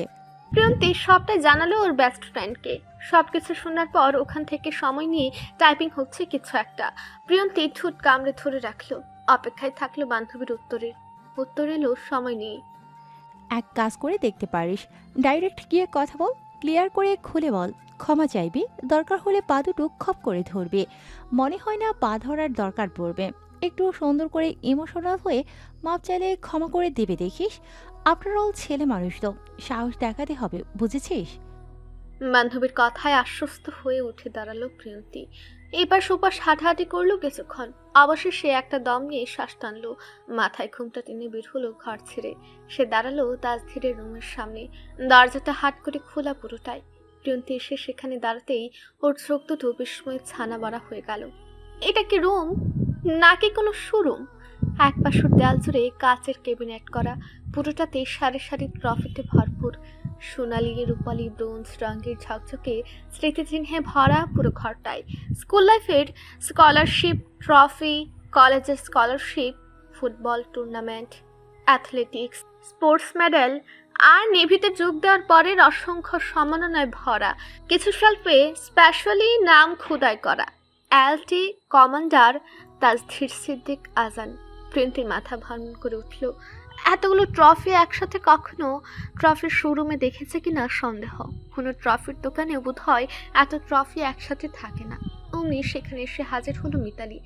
প্রিয়ন্তী সবটাই জানালো ওর বেস্ট ফ্রেন্ডকে। সবকিছু শোনার পর ওখান থেকে সময় নিয়ে টাইপিং হচ্ছে কিছু একটা। প্রিয়ন্তী ঠোঁট কামড়ে ধরে রাখলো, অপেক্ষায় থাকলো বান্ধবীর উত্তরের। উত্তর এলো সময় নিয়ে। এক কাজ করে দেখতে পারিস, ডাইরেক্ট গিয়ে কথা বল, ক্লিয়ার করে খুলে বল। ক্ষমা চাইবি, দরকার হলে পা দুটো খপ করে ধরবে। মনে হয় না পা ধরার দরকার পড়বে। একটু সুন্দর করে ইমোশনাল হয়ে মাপ চাইলে ক্ষমা করে দেবে দেখিস। আফটার অল ছেলে মানুষ তো, সাহস দেখাতে হবে, বুঝেছিস? বান্ধবীর কথায় আশ্বস্ত হয়ে উঠে দাঁড়ালো প্রিয়ন্তী। এপাশ ওপাশ হাঁটাহাঁটি করলো কিছুক্ষণ। অবশেষে একটা দম নিয়ে শ্বাস টানলো, মাথায় ঘুমটা টেনে বের হলো ঘর ছেড়ে। সে দাঁড়ালো তাজধীরের রুমের সামনে। দরজাটা হাট করে খোলা পুরোটাই। প্রিয়ন্তী এসে সেখানে দাঁড়াতেই ওর চোখ দুটো বিস্ময়ে ছানা বড়া হয়ে গেল। এটা কি রুম নাকি কোনো শোরুম? এক পাশের দেয়াল জুড়ে কাচের ক্যাবিনেট করা, পুরোটাতে সারি সারি ট্রফিতে ভরপুর। সোনালি, রূপালি, ব্রোঞ্জ রঙের ঝকঝকে স্মৃতিচিহ্নে ভরা পুরো ঘরটায়। স্কুল লাইফের স্কলারশিপ ট্রফি, কলেজের scholarship, football tournament, athletics, sports medal আর নেভিতে যোগ দেওয়ার পরের অসংখ্য সম্মাননায় ভরা। কিছু শেলফে স্পেশালি নাম খোদাই করা, এলটি কমান্ডার তাজধীর সিদ্দিক আজান। প্রিয়ন্তীর মাথা ভ্রমণ করে উঠল। এতগুলো ট্রফি একসাথে কখনো ট্রফির শোরুমে দেখেছে কিনা সন্দেহ। কোনো ট্রফির দোকানে বোধ হয় এত ট্রফি একসাথে থাকে না। অমনি সেখানে এসে হাজির হলো মিতালি।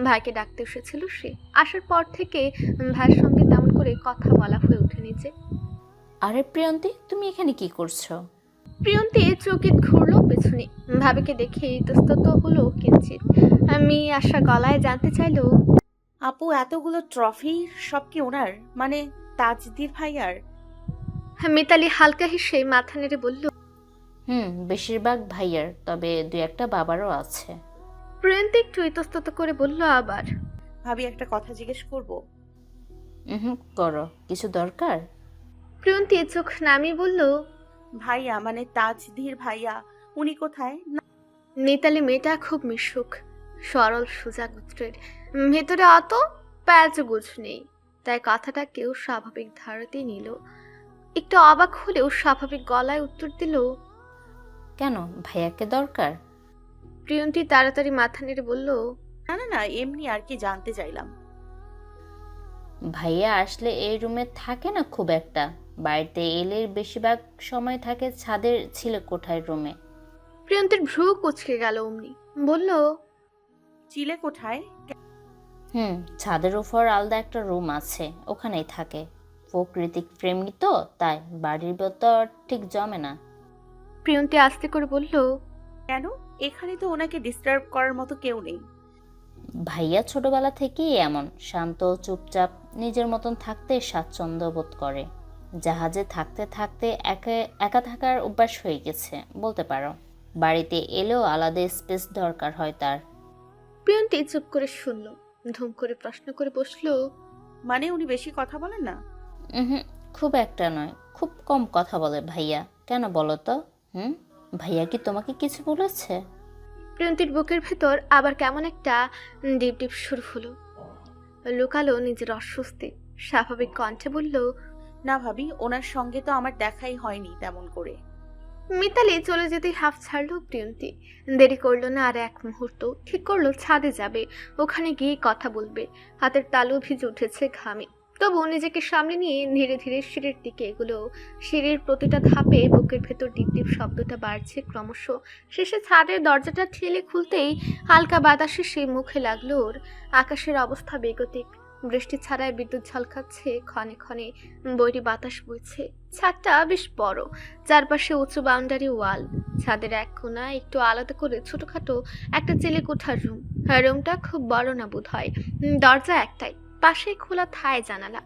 ভাইকে ডাকতে এসেছিল সে। আসার পর থেকে ভাইয়ের সঙ্গে তেমন করে কথা বলা হয়ে ওঠেনি যে। আরে প্রিয়ন্তী, তুমি এখানে কি করছো? প্রিয়ন্তী চকিত ঘুরলো পেছনে। ভাবিকে দেখে ইতস্তত হলো কিঞ্চিত। আমি আশা গলায় জানতে চাইলো, আপু, এতগুলো ট্রফি সব কি ওনার, মানে তাজদির ভাইয়ার? মিতালি হালকা হেসে মাথা নেড়ে বলল। বেশিরভাগ ভাইয়ার, তবে দু একটা বাবারও আছে। প্রিয়ন্তী একটু ইতস্তত করে বলল আবার। ভাবি, একটা কথা জিজ্ঞেস করব? করো, কিছু দরকার? প্রিয়ন্তী চোখ নামিয়ে বলল, ভাইয়া মানে তাজদির ভাইয়া, উনি কোথায়? মিতালি মেয়েটা খুব মিশুক, সরল সোজা গোত্রের। ভেতরে অত প্যাচগুজ নেই, তাই কথাটা কেউ স্বাভাবিক ধারাতেই নিল। একটু অবাক হলেও স্বাভাবিক গলায় উত্তর দিল, কেন, ভাইয়াকে দরকার? প্রিয়ন্তী তাড়াতাড়ি মাথা নেড়ে বলল, না না না, এমনি আর কি জানতে চাইলাম। ভাইয়া আসলে এই রুমে থাকে না খুব একটা। বাড়িতে এলে বেশিরভাগ সময় থাকে ছাদের ছিল কোঠায় রুমে। প্রিয়ন্তীর ভ্রু কুচকে গেল। অমনি বলল, চিলে কোঠায়? ছাদের উপর আলাদা একটা রুম আছে, ওখানেই থাকে। প্রকৃতিক প্রেমী তো, তাই বাড়ির ভেতর ঠিক জমে না। প্রিয়ন্তী আস্তে করে বলল, কেন? এখানে তো ওনাকে ডিস্টার্ব করার মতো কেউ নেই। ভাইয়া ছোটবেলা থেকেই এমন শান্ত, চুপচাপ, নিজের মতন থাকতে স্বাচ্ছন্দ্য বোধ করে। জাহাজে থাকতে থাকতে একা থাকার অভ্যাস হয়ে গেছে বলতে পারো। বাড়িতে এলেও আলাদা স্পেস দরকার হয় তার। প্রিয়ন্তী চুপ করে শুনল। ধুম করে প্রশ্ন করে বসলো, মানে উনি বেশি কথা বলেন না? খুব একটা নয়, খুব কম কথা বলে ভাইয়া। কেন বলো তো? ভাইয়া কি তোমাকে কিছু বলেছে? প্রিয়ন্তীর বুকের ভেতর আবার কেমন একটা ডিপ ডিপ শুরু হলো। লুকালো নিজের অস্বস্তি। স্বাভাবিক কণ্ঠে বলল, না ভাবি, ওনার সঙ্গে তো আমার দেখাই হয়নি তেমন করে। মিতালি চলে যেতেই হাফ ছাড়লো প্রিয়ন্তী। দেরি করলো না আর এক মুহূর্ত। ঠিক করলো ছাদে যাবে, ওখানে গিয়ে কথা বলবে। হাতের তালু ভিজে উঠেছে ঘামে, তবু নিজেকে সামনে নিয়ে ধীরে ধীরে সিঁড়ির দিকে এগুলো। সিঁড়ির প্রতিটা ধাপে বুকের ভেতর ডিপ ডিপ শব্দটা বাড়ছে ক্রমশ। শেষে ছাদের দরজাটা ঠেলে খুলতেই হালকা বাতাসে সে মুখে লাগলো ওর। আকাশের অবস্থা বেগতিক। বৃষ্টি ছাড়ায় বিদ্যুৎ ঝলকাচ্ছে, ক্ষণে ক্ষণে বৈরী বাতাস বইছে। ছাদটা বেশ বড়, চারপাশে উঁচু বাউন্ডারি ওয়াল। ছাদের এক কোণায় একটু আলাদা করে ছোটখাটো একটা চেলে কোঠার রুম। রুমটা খুব বড় না বোধ হয়। দরজা একটাই, পাশে খোলা থায় জানালা।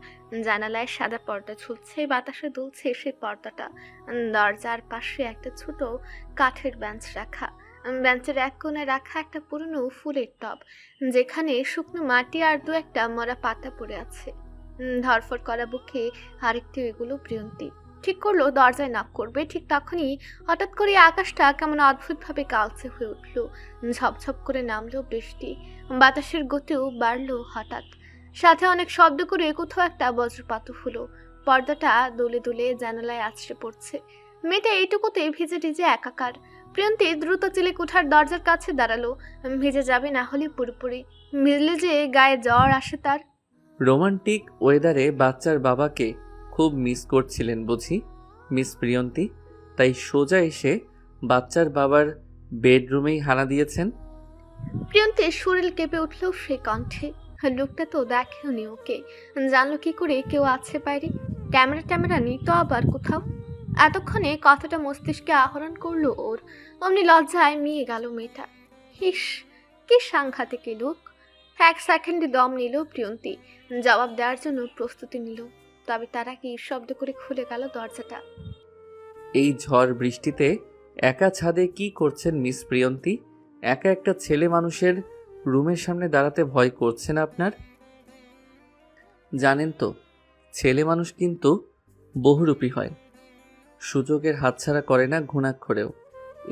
জানালায় সাদা পর্দা ঝুলছে, বাতাসে দুলছে সেই পর্দাটা। দরজার পাশে একটা ছোট কাঠের বেঞ্চ রাখা। বেঞ্চের এক কোণায় রাখা একটা পুরনো ফুলের টব, যেখানে শুকনো মাটি আর দু একটা মরা পাতা পড়ে আছে। ধরফর করা বুকে আরেকটু এগুলো প্রিয়ন্তী। ঠিক করলো দরজায় নক করবে, ঠিক তখনই হঠাৎ করে আকাশটা কেমন অদ্ভুতভাবে কালচে হয়ে উঠল। ঝপঝপ করে নামলো বৃষ্টি, বাতাসের গতিও বাড়লো হঠাৎ, সাথে অনেক শব্দ করে কোথাও একটা বজ্রপাত হলো। পর্দাটা দুলে দুলে জানালায় আছড়ে পড়ছে। মেয়েটা এইটুকুতে ভিজে টিজে একাকার। প্রিয়ন্তী দ্রুত চিলে কোঠার দরজার কাছে দাঁড়ালো। ভিজে যাবে না হলে পুরোপুরি, ভিজলে যে গায়ে জ্বর আসে তার। রোমান্টিক ওয়েদারে বাচ্চার বাবাকে খুব মিস করছিলেন বুঝি মিস প্রিয়ন্তী, তাই সোজা এসে বাচ্চার বাবার বেডরুমেই হানা দিয়েছেন। প্রিয়ন্তীর শরীর কেঁপে উঠল সে কণ্ঠে। লোকটা তো দেখেওনি ওকে, জানলো কি করে কেউ আছে বাইরে? ক্যামেরা ট্যামেরা নেই তো আবার কোথাও? এতক্ষণে কথাটা মস্তিষ্কে আহরণ করলো ওর। অমনি লজ্জায় মিয়ে গেল মেয়েটা। হিস, কি সাংঘাতিক এই লোক। এক সেকেন্ডে দম নিল প্রিয়ন্তী, জবাব দেওয়ার জন্য প্রস্তুতি নিল। তবে তারা কি শব্দ করে খুলে গেল দরজাটা। এই ঝড় বৃষ্টিতে একা ছাদে কি করছেন মিস প্রিয়ন্তী? একা একটা ছেলে মানুষের রুমের সামনে দাঁড়াতে ভয় করছে না আপনার? জানেন তো ছেলে মানুষ কিন্তু বহুরূপী হয়, সুযোগের হাতছাড়া করে না ঘুণাক্ষরেও।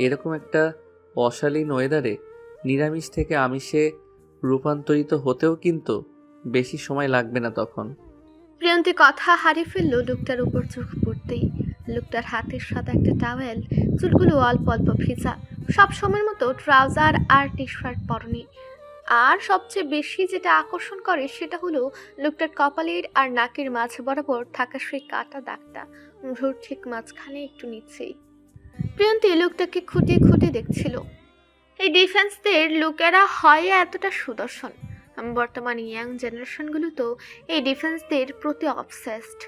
এরকম একটা অশালীন ওয়েদারে নিরামিষ থেকে আমিষে রূপান্তরিত হতেও কিন্তু বেশি সময় লাগবে না তখন। প্রিয়ন্তী কথা হারিয়ে ফেললো লোকটার উপর চোখ পড়তেই। লোকটার হাতের সাদা একটা টাওয়েল, চুলগুলো অল্প অল্প ভেজা, সব সময়ের মতো ট্রাউজার আর টি শার্ট পরনে। আর সবচেয়ে বেশি যেটা আকর্ষণ করে সেটা হলো লোকটার কপালের আর নাকের মাঝ বরাবর থাকা সেই কাটা দাগটা, ভ্রুর ঠিক মাঝখানে একটু নিচেই। প্রিয়ন্তী লোকটাকে খুঁটিয়ে খুঁটিয়ে দেখছিল। এই ডিফেন্সদের লোকেরা হয় এতটা সুদর্শন? বর্তমান ইয়াং জেনারেশনগুলো তো এই ডিফেন্সদের প্রতি অবসেসড।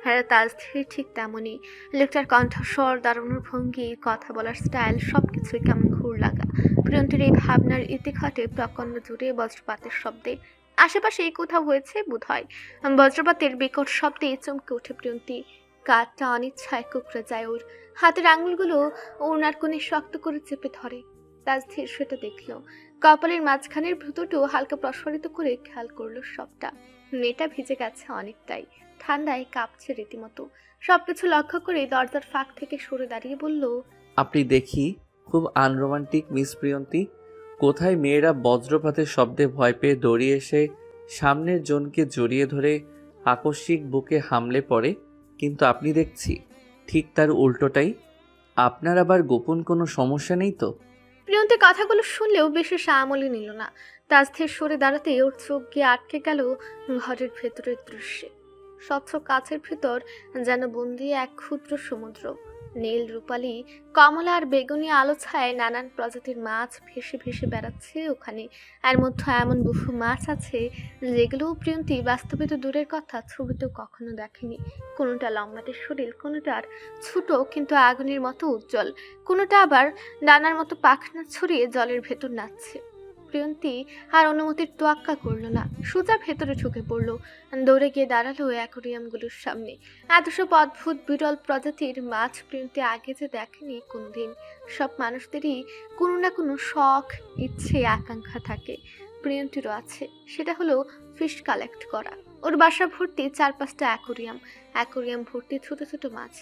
হ্যাঁ, তাজধীর ঠিক তেমনই। লোকটার কণ্ঠস্বর, দাঁড়ানোর ভঙ্গি, কথা বলার স্টাইল সবকিছুই কেমন ঘুর লাগা। প্রিয়ন্তীর এই ভাবনার ইতিঘটে প্রকণ্ড জুড়ে বজ্রপাতের শব্দে। আশেপাশে এই কোথাও হয়েছে বোধ হয়। বজ্রপাতের বিকট শব্দে চমকে ওঠে প্রিয়ন্তী। কাঠটা অনিচ্ছায় কুকড়ে যায় ওর। হাতের আঙুলগুলো ওনার কোণে শক্ত করে চেপে ধরে। তাজধীর সেটা দেখলো। কপালের মাঝখানের ভেতরটাও হালকা প্রসারিত করে খেয়াল করলো সবটা। মেয়েটা ভিজে গেছে অনেকটাই, ঠান্ডায় কাঁপছে রীতিমতো। সবকিছু লক্ষ্য করে দরজার ফাঁক থেকে সরে দাঁড়িয়ে বলল, আপনি দেখি খুব আনরোমান্টিক মিস প্রিয়ন্তী। কোথায় মেয়েরা বজ্রপাতের শব্দে ভয় পেয়ে দৌড়িয়ে এসে সামনের জনকে জড়িয়ে ধরে আকস্মিক বুকে হামলে পড়ে, কিন্তু আপনি দেখছি ঠিক তার উল্টোটাই। আপনার আবার গোপন কোনো সমস্যা নেই তো? প্রিয়ন্তী কথাগুলো শুনলেও বিশেষ আমলই নিল না। তাজধীর সরে দাঁড়াতে ওর চোখ গিয়ে আটকে গেল ঘরের ভেতরের দৃশ্যে। স্বচ্ছ কাছের ভেতর যেন বন্দি এক ক্ষুদ্র সমুদ্র। নীল, রূপালী, কমলা আর বেগুনি আলো ছায় নানান প্রজাতির মাছ ভেসে ভেসে বেড়াচ্ছে ওখানে। এর মধ্যে এমন বহু মাছ আছে যেগুলো প্রিয়ন্তী বাস্তবে তো দূরের কথা, ছবিতেও কখনো দেখেনি। কোনোটা লম্বাটে শরীর, কোনোটার ছোট কিন্তু আগুনের মতো উজ্জ্বল, কোনোটা আবার ডানার মতো পাখনা ছড়িয়ে জলের ভেতর নাচছে। প্রিয়ন্তী আর অনুমতির তোয়াক্কা করলো না, সোজা ভেতরে ঢুকে পড়লো। দৌড়ে গিয়ে দাঁড়ালো অ্যাকোরিয়ামগুলোর সামনে। এত সব অদ্ভুত বিরল প্রজাতির মাছ প্রিয়ন্তী আগে যে দেখেনি কোনোদিন। সব মানুষদেরই কোনো না কোনো শখ, ইচ্ছে, আকাঙ্ক্ষা থাকে। প্রিয়ন্তীরও আছে, সেটা হলো ফিশ কালেক্ট করা। ওর বাসা ভর্তি 4-5টা অ্যাকোরিয়াম, অ্যাকোরিয়াম ভর্তি ছোট ছোট মাছ,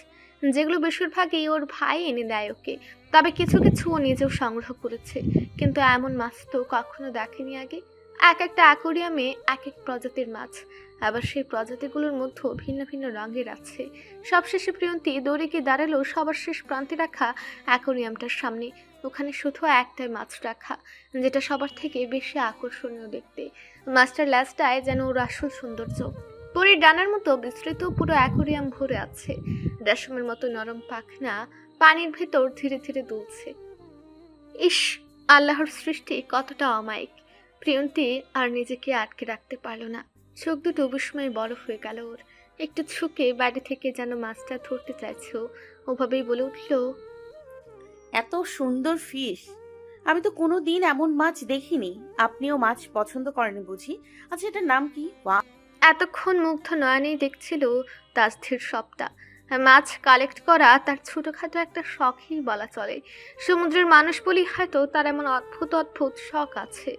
যেগুলো বেশিরভাগই ওর ভাই এনে দেয় ওকে। তবে কিছু কিছু ও নিজেও সংগ্রহ করেছে, কিন্তু এমন মাছ তো কখনো দেখেনি আগে। এক একটা অ্যাকোরিয়ামে এক এক প্রজাতির মাছ, আবার সেই প্রজাতিগুলোর মধ্যেও ভিন্ন ভিন্ন রঙের আছে। সবশেষে প্রিয়ন্তী দৌড়ে গিয়ে দাঁড়ালো সবার শেষ প্রান্তে রাখা অ্যাকোরিয়ামটার সামনে। ওখানে শুধু একটাই মাছ রাখা, যেটা সবার থেকে বেশি আকর্ষণীয় দেখতে। মাছটার ল্যাজটায় যেন ওর আসল সৌন্দর্য। পরীর ডানার মতো বিস্তৃত পুরো অ্যাকোরিয়াম ভরে আছে। রেশমের মতো নরম পাখনা পানির ভেতর ধীরে ধীরে দুলছে। ইস, আল্লাহর সৃষ্টি কতটা অমায়িক। প্রিয়ন্তী আর নিজেকে আটকে রাখতে পারল না। চোখ দুটো বিস্ময়ে বড় হয়ে গেল ওর। একটু ঝুঁকে বাড়ি থেকে যেন মাছটা ধরতে চাইছে ওভাবেই বলে উঠল, এত সুন্দর ফিশ, আমি তো কোনো দিন এমন মাছ দেখিনি। আপনিও মাছ পছন্দ করেন বুঝি? আচ্ছা, এটার নাম কি? এতক্ষণ মুগ্ধ নয়নেই দেখছিল তাজধীর সবটা। মাছ কালেক্ট করা তার ছোটখাটো একটা শখই বলা চলে। সমুদ্রের মানুষ বলি হয়তো তার এমন অদ্ভুত অদ্ভুত শখ আছে।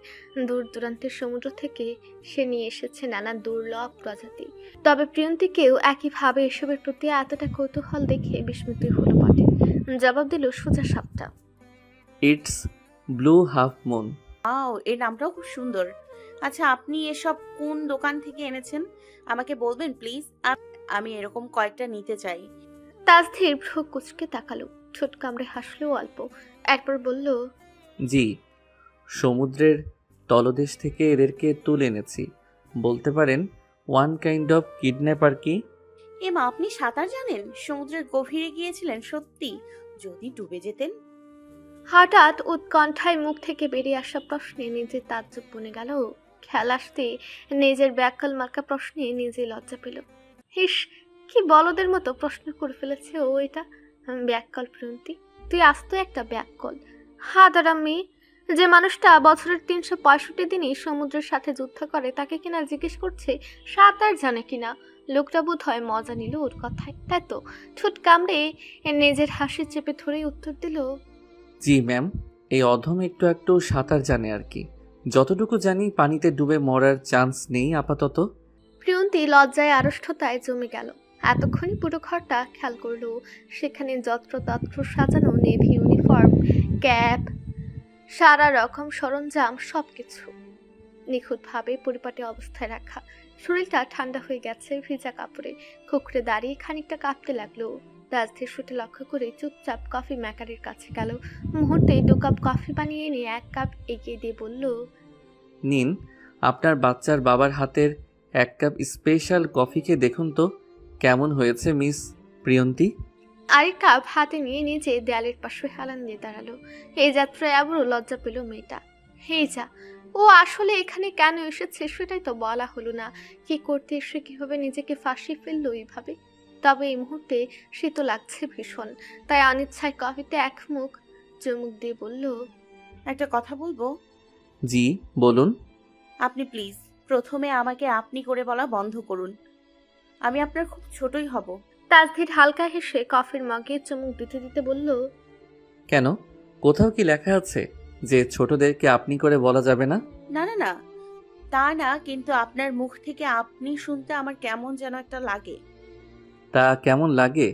দূর দূরান্তের সমুদ্র থেকে সে নিয়ে এসেছে নানা দুর্লভ প্রজাতি। তবে প্রিয়ন্তীকেও একইভাবে এসবের প্রতি এতটা কৌতূহল দেখে বিস্মিত হলো বটে। জবাব দিল সোজা সাপটা। It's blue half moon. এর নামটাও খুব সুন্দর। আচ্ছা, আপনি এসব কোন দোকান থেকে এনেছেন আমাকে বলবেন প্লিজ? আমি এরকম কয়েকটা নিতে চাই। তাসধীর ভ্রু কুচকে তাকালো, ঠোঁট কামড়ে হাসলো অল্প, এরপর বলল, জি, সমুদ্রের তলদেশ থেকে এদেরকে তুলে এনেছি। বলতে পারেন ওয়ান কাইন্ড অফ কিডন্যাপার কি। এমা, আপনি সাঁতার জানেন? সমুদ্রের গভীরে গিয়েছিলেন সত্যি? যদি ডুবে যেতেন? হঠাৎ উৎকণ্ঠায় মুখ থেকে বেরিয়ে আসা প্রশ্নে নিজের তাজ্জব বনে গেল। খেয়াল আসতে নিজের ব্যাকল মার্কা প্রশ্নে নিজে লজ্জা পেল। হিস, কি বলদের মতো প্রশ্ন করে ফেলেছে ও এটা। ব্যাকল প্রিয়ন্তী, তুই আস্ত একটা ব্যাকল হাদারাম মেয়ে। যে মানুষটা বছরের 365 দিনই সমুদ্রের সাথে যুদ্ধ করে তাকে কিনা জিজ্ঞেস করছে সাঁতার জানে কিনা। লোকটা বোধ হয় মজা নিল ওর কথায়, তাই তো ঠোঁট কামড়ে নিজের হাসি চেপে ধরেই উত্তর দিল, জি ম্যাম, এই অধম একটু একটু সাঁতার জানে আর কি। যতটুকু জানি পানিতে ডুবে মরার চান্স নেই আপাতত। প্রিয়ন্তী লজ্জায় আড়ষ্টতায় জমে গেল। এতক্ষণই পুরো ঘরটা খেয়াল করলো। সেখানে যত্রতত্র সাজানো নেভি ইউনিফর্ম, ক্যাপ, সারা রকম সরঞ্জাম, সবকিছু নিখুঁতভাবে পরিপাটি অবস্থায় রাখা। শরীরটা ঠান্ডা হয়ে গেছে ভিজা কাপড়ে। কুকড়ে দাঁড়িয়ে খানিকটা কাঁপতে লাগলো। রাজধীর শুটে লক্ষ্য করে চুপচাপ কফি মেকারের কাছে গেল। মুহূর্তে 2 কাপ কফি বানিয়ে নিয়ে 1 কাপ এগিয়ে দিয়ে বলল, নিন, আপনার বাচ্চার বাবার হাতের 1 কাপ স্পেশাল কফিকে দেখুন তো কেমন হয়েছে মিস প্রিয়ন্তী। আরেক কাপ হাতে নিয়ে নিজে দেয়ালের পাশে হেলান দিয়ে দাঁড়ালো। এই যাত্রায় আবারও লজ্জা পেল মেয়েটা। হে যা, ও আসলে এখানে কেন এসেছে সেটাই তো বলা হলো না। কি করতে এসে কিভাবে নিজেকে ফাঁসিয়ে ফেললো এইভাবে। তবে এই মুহূর্তে শীত লাগছে ভীষণ, তাই অনিচ্ছায় কফিতে এক মুখ চুমুক দিয়ে বলল, একটা কথা বলবো? জি বলুন। আপনি প্লিজ প্রথমে আমাকে আপনি করে বলা বন্ধ করুন। আমি আপনার খুব ছোটই হব। তাসধীর হালকা হেসে কফির মগে চুমুক দিতে দিতে বলল, কেন, কোথাও কি লেখা আছে যে ছোটদেরকে আপনি করে বলা যাবে না? না না না, তা না, কিন্তু আপনার মুখ থেকে আপনি শুনতে আমার কেমন যেন একটা লাগে। তা কেমন লাগে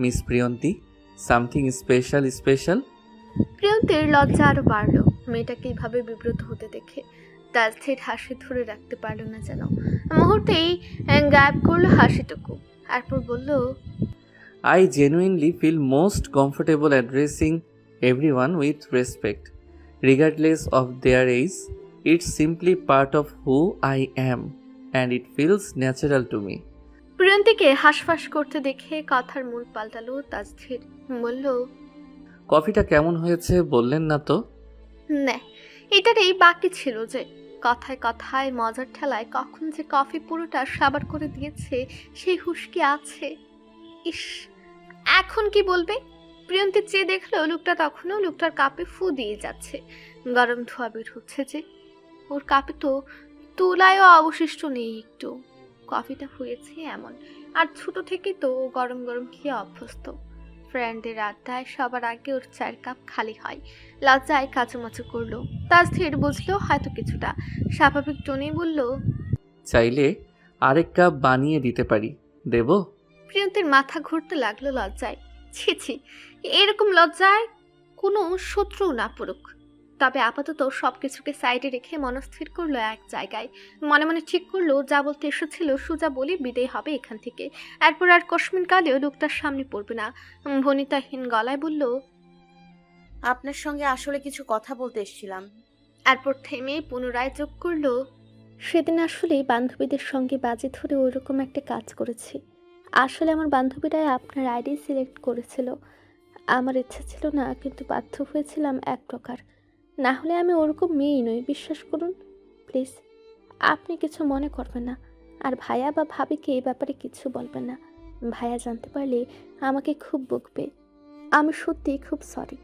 miss Priyanti? Something special special? প্রিয়ন্তীর লজ্জা আরো বাড়লো মেয়েটাকে এইভাবে বিব্রত হতে দেখে। তাসধীর হাসি ধরে রাখতে পারল না যেন। মুহূর্তেই গায়েব করলো হাসিটুকু, এরপর বলল, I genuinely feel most comfortable addressing everyone with respect, regardless of their age. It's simply part of who I am, and it feels natural to me. প্রিয়ন্তীকে হাসফাস করতে দেখে কথার মূল পাল্টালো তাসধীর। বলল, কফিটা কেমন হয়েছে বললেন না তো? না, এটারই বাকি ছিল যে। কথায় কথায় মজার ঠেলায় কখন যে কফি পুরোটা সাবার করে দিয়েছে সেই হুঁশ কি আছে। ইস, এখন কি বলবে? প্রিয়ন্তী চেয়ে দেখলো লোকটা তখনও লোকটার কাপে ফু দিয়ে যাচ্ছে। গরম ধোয়া বের হচ্ছে যে। ওর কাপে তো তুলায়ও অবশিষ্ট নেই একটু। কফিটা হয়েছে এমন, আর ছোট থেকে তো ও গরম গরম খেয়ে অভ্যস্ত। ফ্রেন্ডের আড্ডায় সবার আগে ওর 4 কাপ খালি হয়। লজ্জায় কাচুমাচু করলো। তাসধীর বুঝলো হয়তো কিছুটা, স্বাভাবিক টোনেই বলল, চাইলে আরেক কাপ বানিয়ে দিতে পারি, দেব? প্রিয়ন্তীর মাথা ঘুরতে লাগলো লজ্জায়। ছি ছি, এরকম লজ্জায় কোনো শত্রু না পড়ুক। তবে আপাতত সবকিছুকে সাইডে রেখে মনস্থির করলো এক জায়গায়। মনে মনে ঠিক করলো যা বলতে এসেছিল সোজা বলে বিদায় হবে এখান থেকে। এরপর আর কসমিন কালেও লোকটার সামনে পড়বে না। ভনিতাহীন গলায় বলল, আপনার সঙ্গে আসলে কিছু কথা বলতে এসেছিলাম। এরপর থেমে পুনরায় যোগ করলো, সেদিন আসলে বান্ধবীদের সঙ্গে বাজি ধরে ওইরকম একটা কাজ করেছি। আসলে আমার বান্ধবীরাই আপনার আইডি সিলেক্ট করেছিল। আমার ইচ্ছা ছিল না, কিন্তু বাধ্য হয়েছিলাম এক প্রকার। না হলে আমি ওরকম মেয়েই নই, বিশ্বাস করুন প্লিজ। আপনি কিছু মনে করবেন না, আর ভাইয়া বা ভাবিকে এই ব্যাপারে কিছু বলবেন না। ভাইয়া জানতে পারলে আমাকে খুব বকবে। আমি সত্যি খুব সরি।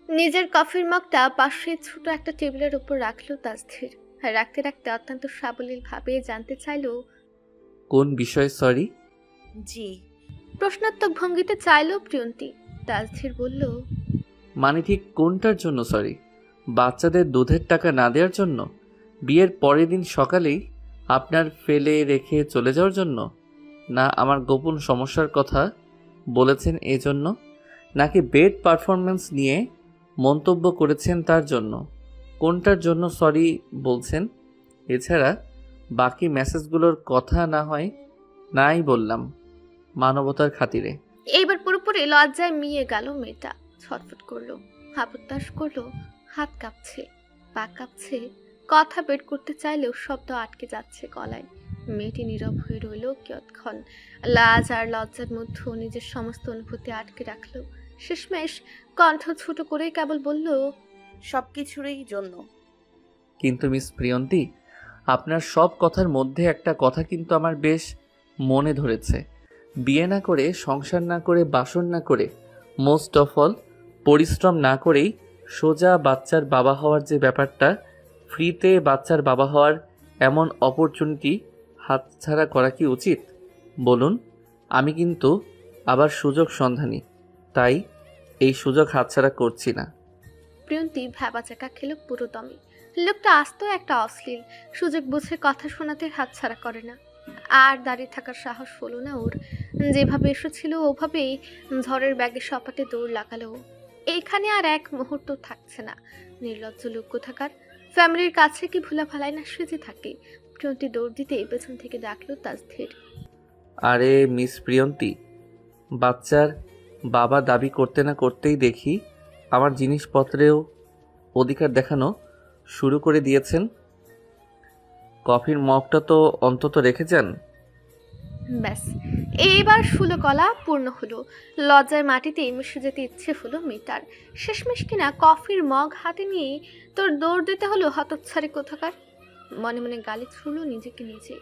নিজের কফির মগটা পাশে ছোট একটা টেবিলের উপর রাখলো তাসধীর। রাখতে রাখতে অত্যন্ত সাবলীল ভাবে জানতে চাইলো, কোন বিষয়ে সরি? জি, প্রশ্নাত্মক ভঙ্গিতে চাইল প্রিয়ন্তী। তাজধীর বলল, মানে ঠিক কোনটার জন্য সরি? বাচ্চাদের দুধের টাকা না দেওয়ার জন্য? বিয়ের পরের দিন সকালেই আপনার ফেলে রেখে চলে যাওয়ার জন্য? না আমার গোপন সমস্যার কথা বলেছেন এজন্য? নাকি বেড পারফরম্যান্স নিয়ে মন্তব্য করেছেন তার জন্য? কোনটার জন্য সরি বলছেন? এছাড়া বাকি মেসেজগুলোর কথা না হয় নাই বললাম, মানবতার খাতিরে। এইবার পুরোপুরি লজ্জায় মিয়ে গেল মেয়েটা। ছটফট করলো, হাবুতাস করলো, হাত কাঁপছে, পা কাঁপছে, কথা বের করতে চাইলেও শব্দ আটকে যাচ্ছে গলায়। মেয়েটি নীরব হয়ে রইল কিয়ৎক্ষণ। লাজ আর লজ্জার মধ্যে নিজের সমস্ত অনুভূতি আটকে রাখলো। শেষমেশ কণ্ঠ ছোট করে কেবল বলল, সবকিছুরই জন্য। কিন্তু মিস প্রিয়ন্তী, আপনার সব কথার মধ্যে একটা কথা কিন্তু আমার বেশ মনে ধরেছে। বিয়ে না করে, সংসার না করে, বাসন না করে, মোস্ট অফ অল পরিশ্রম না করেই সোজা বাচ্চার বাবা হওয়ার যে ব্যাপারটা, ফ্রিতে বাচ্চার বাবা হওয়ার এমন অপরচুনিটি হাতছাড়া করা কি উচিত বলুন? আমি কিন্তু আবার সুযোগ সন্ধানী, তাই এই সুযোগ হাতছাড়া করছি না। প্রিয়ন্তী ভ্যাবাচাকা খেল পুরো দমে। লোকটা আস্ত একটা অশ্লীল, সুযোগ বুঝে কথা শোনাতে হাতছাড়া করে না। আর দাঁড়িয়ে থাকার সাহস হলো না ওর। যেভাবে এসেছিল ওভাবেই ঝড়ের ব্যাগে সপাটে দৌড় লাগালো। এইখানে আর এক মুহূর্ত থাকছে না। নির্লজ্জ লোক কোথাকার। ফ্যামিলির কাছে কি ভুলা ভালাই না সেজে থাকে। প্রিয়ন্তী দৌড় দিতে পেছন থেকে ডাকলো তাজধীর। আরে মিস প্রিয়ন্তী, বাচ্চার বাবা দাবি করতে না করতেই দেখি আমার জিনিসপত্রেও অধিকার দেখানো শুরু করে দিয়েছেন। কফির মগটা তো অন্তত রেখে যান। ব্যাস, এইবার শুলো কলা পূর্ণ হলো। লজ্জায় মাটিতেই মিশে যেতে ইচ্ছে হলো মেয়েটার। শেষমেশ কিনা কফির মগ হাতে নিয়ে তোর দৌড় দিতে হলো হতচ্ছাড়ি কোথাকার। মনে মনে গালি ছুড়ল নিজেকে নিজে।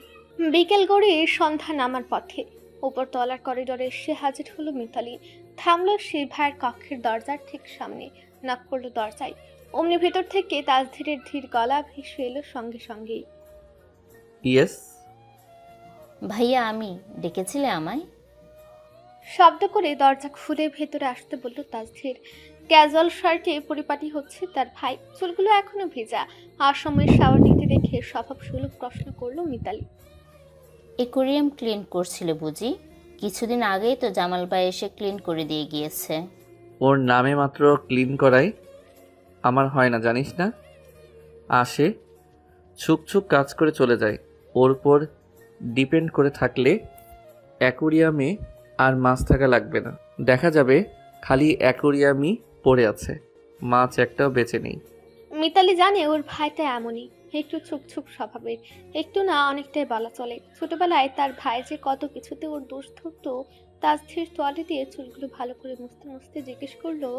বিকেল গড়িয়ে সন্ধ্যা নামার পথে উপরতলার করিডোরে এসে হাজির হলো মিতালি। থামলো সে ভাইয়ের কক্ষের দরজার ঠিক সামনে, নক করলো দরজায়। অমনি ভেতর থেকে তাজধীরের ধীর গলা ভেসে এলো সঙ্গে সঙ্গেই। ইয়েস। ভাইয়া, আমি ডেকেছিলে আমায়? শব্দ করে দরজা খুলে ভেতরে আসতে বলল তাজধীর। ক্যাজুয়াল শার্টে পরিপাটি হচ্ছে তার ভাই, চুলগুলো এখনো ভেজা। অসময়ে শাওয়ার নিতে দেখে স্বভাব সুলভ প্রশ্ন করলো মিতালি। অ্যাকোয়ারিয়াম ক্লিন করছিলে বুঝি? কিছুদিন আগেই তো জামাল ভাই এসে ক্লিন করে দিয়ে গিয়েছে। ওর নামে মাত্র ক্লিন করাই আমার হয় না, জানিস না? আসে, ছুক ছুক কাজ করে চলে যায়। ওর উপর ডিপেন্ড করে থাকলে অ্যাকোয়ারিয়ামে আর মাছ থাকা লাগবে না। দেখা যাবে খালি অ্যাকোয়ারিয়ামই পড়ে আছে, মাছ একটাও বেঁচে নেই। মিতালি জানে ওর ভাইটা এমনই, একটু ছুকছুক স্বভাবের, একটু না অনেকটাই বলা চলে। ছোটবেলায় তার ভাই যে কত কিছুতে ওর দোষ ধরতো। তাজধীর তোয়ালে দিয়ে চুলগুলো ভালো করে মুছতে মুছতে জিজ্ঞেস করলো,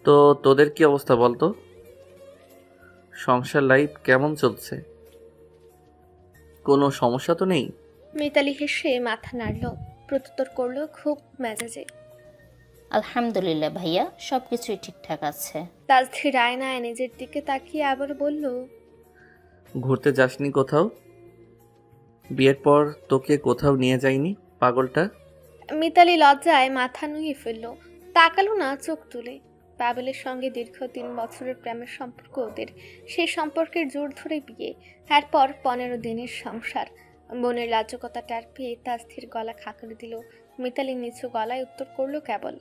তো তোদের কি অবস্থা বলতো? সংসার লাইফ কেমন চলছে? কোনো সমস্যা তো নেই? মিতালি হেসে মাথা নাড়ল, প্রত্যুত্তর করলো খুব মেজাজে। আলহামদুলিল্লাহ ভাইয়া, সব কিছুই ঠিকঠাক আছে। তাজধীর আয়নায় নিজের দিকে তাকিয়ে আবার বলল, ঘুরতে যাসনি কোথাও? বিয়ের পর তোকে কোথাও নিয়ে যায়নি পাগলটা? মিতালি লজ্জায় মাথা নুয়ে ফেলল, তাকালো না চোখ তুলে। পাবেলের সঙ্গে দীর্ঘ 3 বছরের প্রেমের সম্পর্ক ওদের। সেই সম্পর্কের জোর ধরে বিয়ে, এরপর 15 দিনের সংসার। বোনের লাজকতা টার পেয়ে তাজধীর গলা খাকড়ে দিল। মিতালি নিচু গলায় উত্তর করলো কেবল,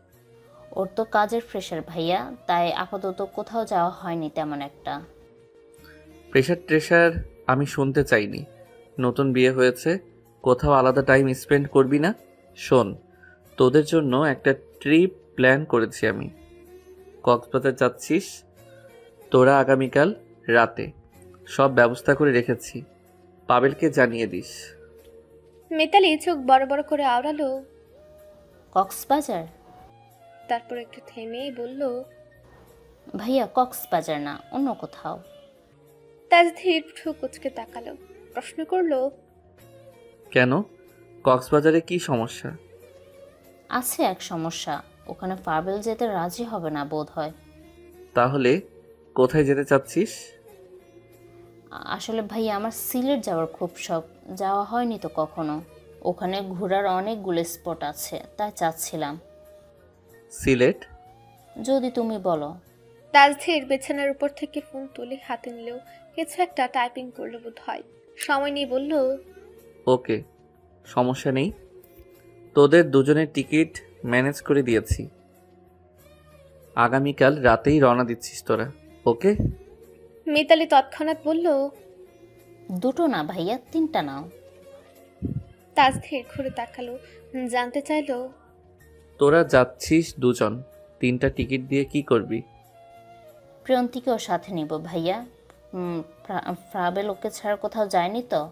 ওর তো কাজের প্রেশার ভাইয়া, তাই আপাতত কোথাও যাওয়া হয়নি তেমন একটা। প্রেশার ট্রেশার আমি শুনতে চাইনি। নতুন বিয়ে হয়েছে, কোথাও আলাদা টাইম স্পেন্ড করবি না? শোন, তোদের জন্য একটা ট্রিপ প্ল্যান করেছি আমি। কক্সবাজার যাচ্ছিস তোরা আগামীকাল রাতে, সব ব্যবস্থা করে রেখেছি, পাবেলকে জানিয়ে দিস। মিতালি চোখ বড় বড় করে আওড়ালো, কক্সবাজার? তারপর একটু থেমেই বলল, ভাইয়া কক্সবাজার না, অন্য কোথাও। তাজধীর ঠু কুচকে তাকালো, প্রশ্ন করলো, কেন? কক্সবাজারে কি সমস্যা? আছে এক সমস্যা, ওখানে পাবেল যেতে রাজি হবে না বোধ হয়। তাহলে কোথায় যেতে চাচ্ছিস? আসলে ভাইয়া আমার সিলেট যাওয়ার খুব শখ, যাওয়া হয়নি তো কখনো। ওখানে ঘোরার অনেকগুলো স্পট আছে, তাই চাচ্ছিলাম। সিলেট? যদি তুমি বলো। তাজধীর বিছানার উপর থেকে ফোন তুলে হাতে নিলেও কিছু একটা টাইপিং করলো বোধ হয়। সময় নিয়ে বলল, ওকে, সমস্যা নেই। তোদের দুজনের টিকিট ম্যানেজ করে দিয়েছি। আগামীকাল রাতেই রওনা দিচ্ছিস তোরা, ওকে? মিতালি তৎক্ষণাৎ বলল। দুটো না ভাইয়া, 3টা নাও। তাজধীর ঘুরে তাকালো, জানতে চাইলো, তোরা যাচ্ছিস দুজন, 3টা টিকিট দিয়ে কি করবি? প্রিয়ন্তীকেও সাথে নিব ভাইয়া। ট্রাভেল ওকে ছাড়া কোথাও যায়নি তো,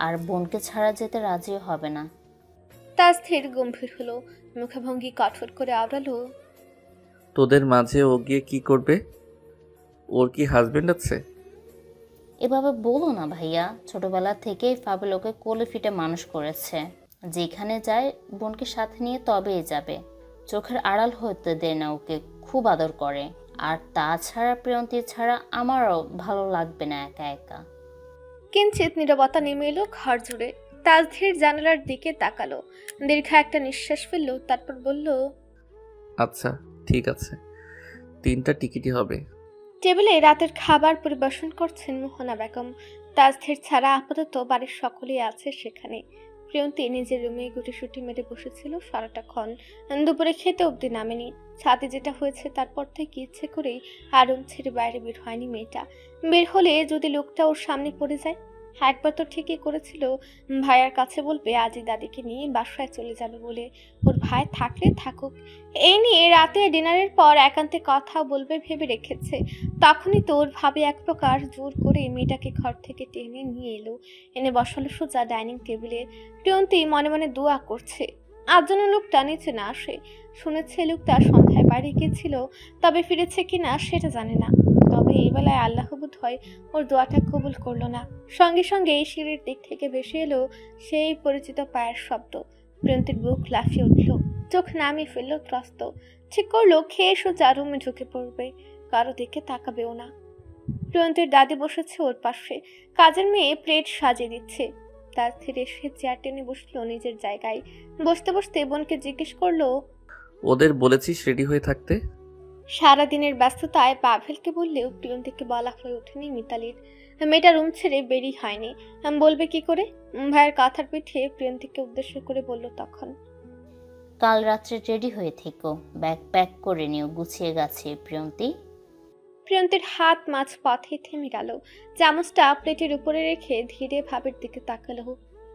আর বোনকে ছাড়া যেতে রাজিও হবে না। তাজধীর গম্ভীর হলো, মুখভঙ্গি কঠোর করে আওড়ালো, তোদের মাঝে ও গিয়ে কি করবে? ওর কি হাজবেন্ড আছে? এভাবে বলো না ভাইয়া, ছোটবেলা থেকেই ফাবেল ওকে কোলে ফিটে মানুষ করেছে। যেখানে যায় বোনকে সাথে নিয়ে তবেই যাবে, চোখের আড়াল হতে দেয় না ওকে, খুব আদর করে। আর তাছাড়া প্রিয়ন্তী ছাড়া আমারও ভালো লাগবে না একা একা। কিঞ্চিত নীরবতা নেমে এলো ঘর জুড়ে। তাজধীর জানালার দিকে তাকালো, দীর্ঘ একটা নিঃশ্বাস ফেললো, তারপর বলল, আচ্ছা ঠিক আছে, 3টা টিকিটই হবে। টেবিলে রাতের খাবার পরিবেশন করছেন মোহনা বেগম। তাজধীর ছাড়া আপাতত বাড়ির সকলেই আছে সেখানে। প্রিয়ন্তী নিজের রুমে গুটিসুটি মেরে বসেছিল সারাটাক্ষণ, দুপুরে খেতে অবধি নামেনি। ছাদে যেটা হয়েছে তারপর থেকে ইচ্ছে করেই আর রুম ছেড়ে বাইরে বের হয়নি মেয়েটা। বের হলে যদি লোকটা ওর সামনে পড়ে যায়। একবার তো ঠিকই করেছিল, ভাইয়ার কাছে বলবে আজই দাদিকে নিয়ে বাসায় চলে যাবে বলে, ওর ভাই থাকলে থাকুক। এই নিয়ে রাতে ডিনারের পর একান্তে কথা বলবে ভেবে রেখেছে। তখনই তো ওর ভাবে এক প্রকার জোর করে মেয়েটাকে ঘর থেকে টেনে নিয়ে এলো, এনে বসালো সোজা ডাইনিং টেবিলে। প্রিয়ন্তী মনে মনে দোয়া করছে আজ যেন লোকটা নিচে না আসে। শুনেছে লোকটা সন্ধ্যায় বাইরে গিয়েছিল, তবে ফিরেছে কিনা সেটা জানে না। তবে এই বেলায় আল্লাহ বোধ হয় ওর দোয়াটা কবুল করলো না। সঙ্গে সঙ্গে এই সিঁড়ির দিক থেকে ভেসে এলো সেই পরিচিত পায়ের শব্দ। প্রিয়ন্তীর বুক লাফিয়ে উঠল, চোখ নামিয়ে ফেললো ত্রস্ত। ঠিক করলো খেয়ে সোজা রুমে ঢুকে পড়বে, কারো দিকে তাকাবেও না। প্রিয়ন্তীর দাদি বসেছে ওর পাশে, কাজের মেয়ে প্লেট সাজিয়ে দিচ্ছে। তার ধীরে সে চেয়ার টেনে বসলো নিজের জায়গায়। বসতে বসতে বোনকে জিজ্ঞেস করলো, ওদের বলেছিস রেডি হয়ে থাকতে? সারাদিনের ব্যস্ততায় পাভেলকে বললেও প্রিয়ন্তীকে বলা হয়ে ওঠেনি মিতালির। মেয়েটা রুম ছেড়ে বেরিয়ে হয়নি, বলবে কি করে? ভাইয়ের কাঁথার পিঠে প্রিয়ন্তীকে উদ্দেশ্য করে বলল তখন, কাল রাত্রে রেডি হয়ে থেকো, ব্যাগ প্যাক করে নিও গুছিয়ে গাছিয়ে প্রিয়ন্তী। প্রিয়ন্তীর হাত মাঝ পথে থেমে গেল, চামচটা প্লেটের উপরে রেখে ধীরে ভাবের দিকে তাকালো।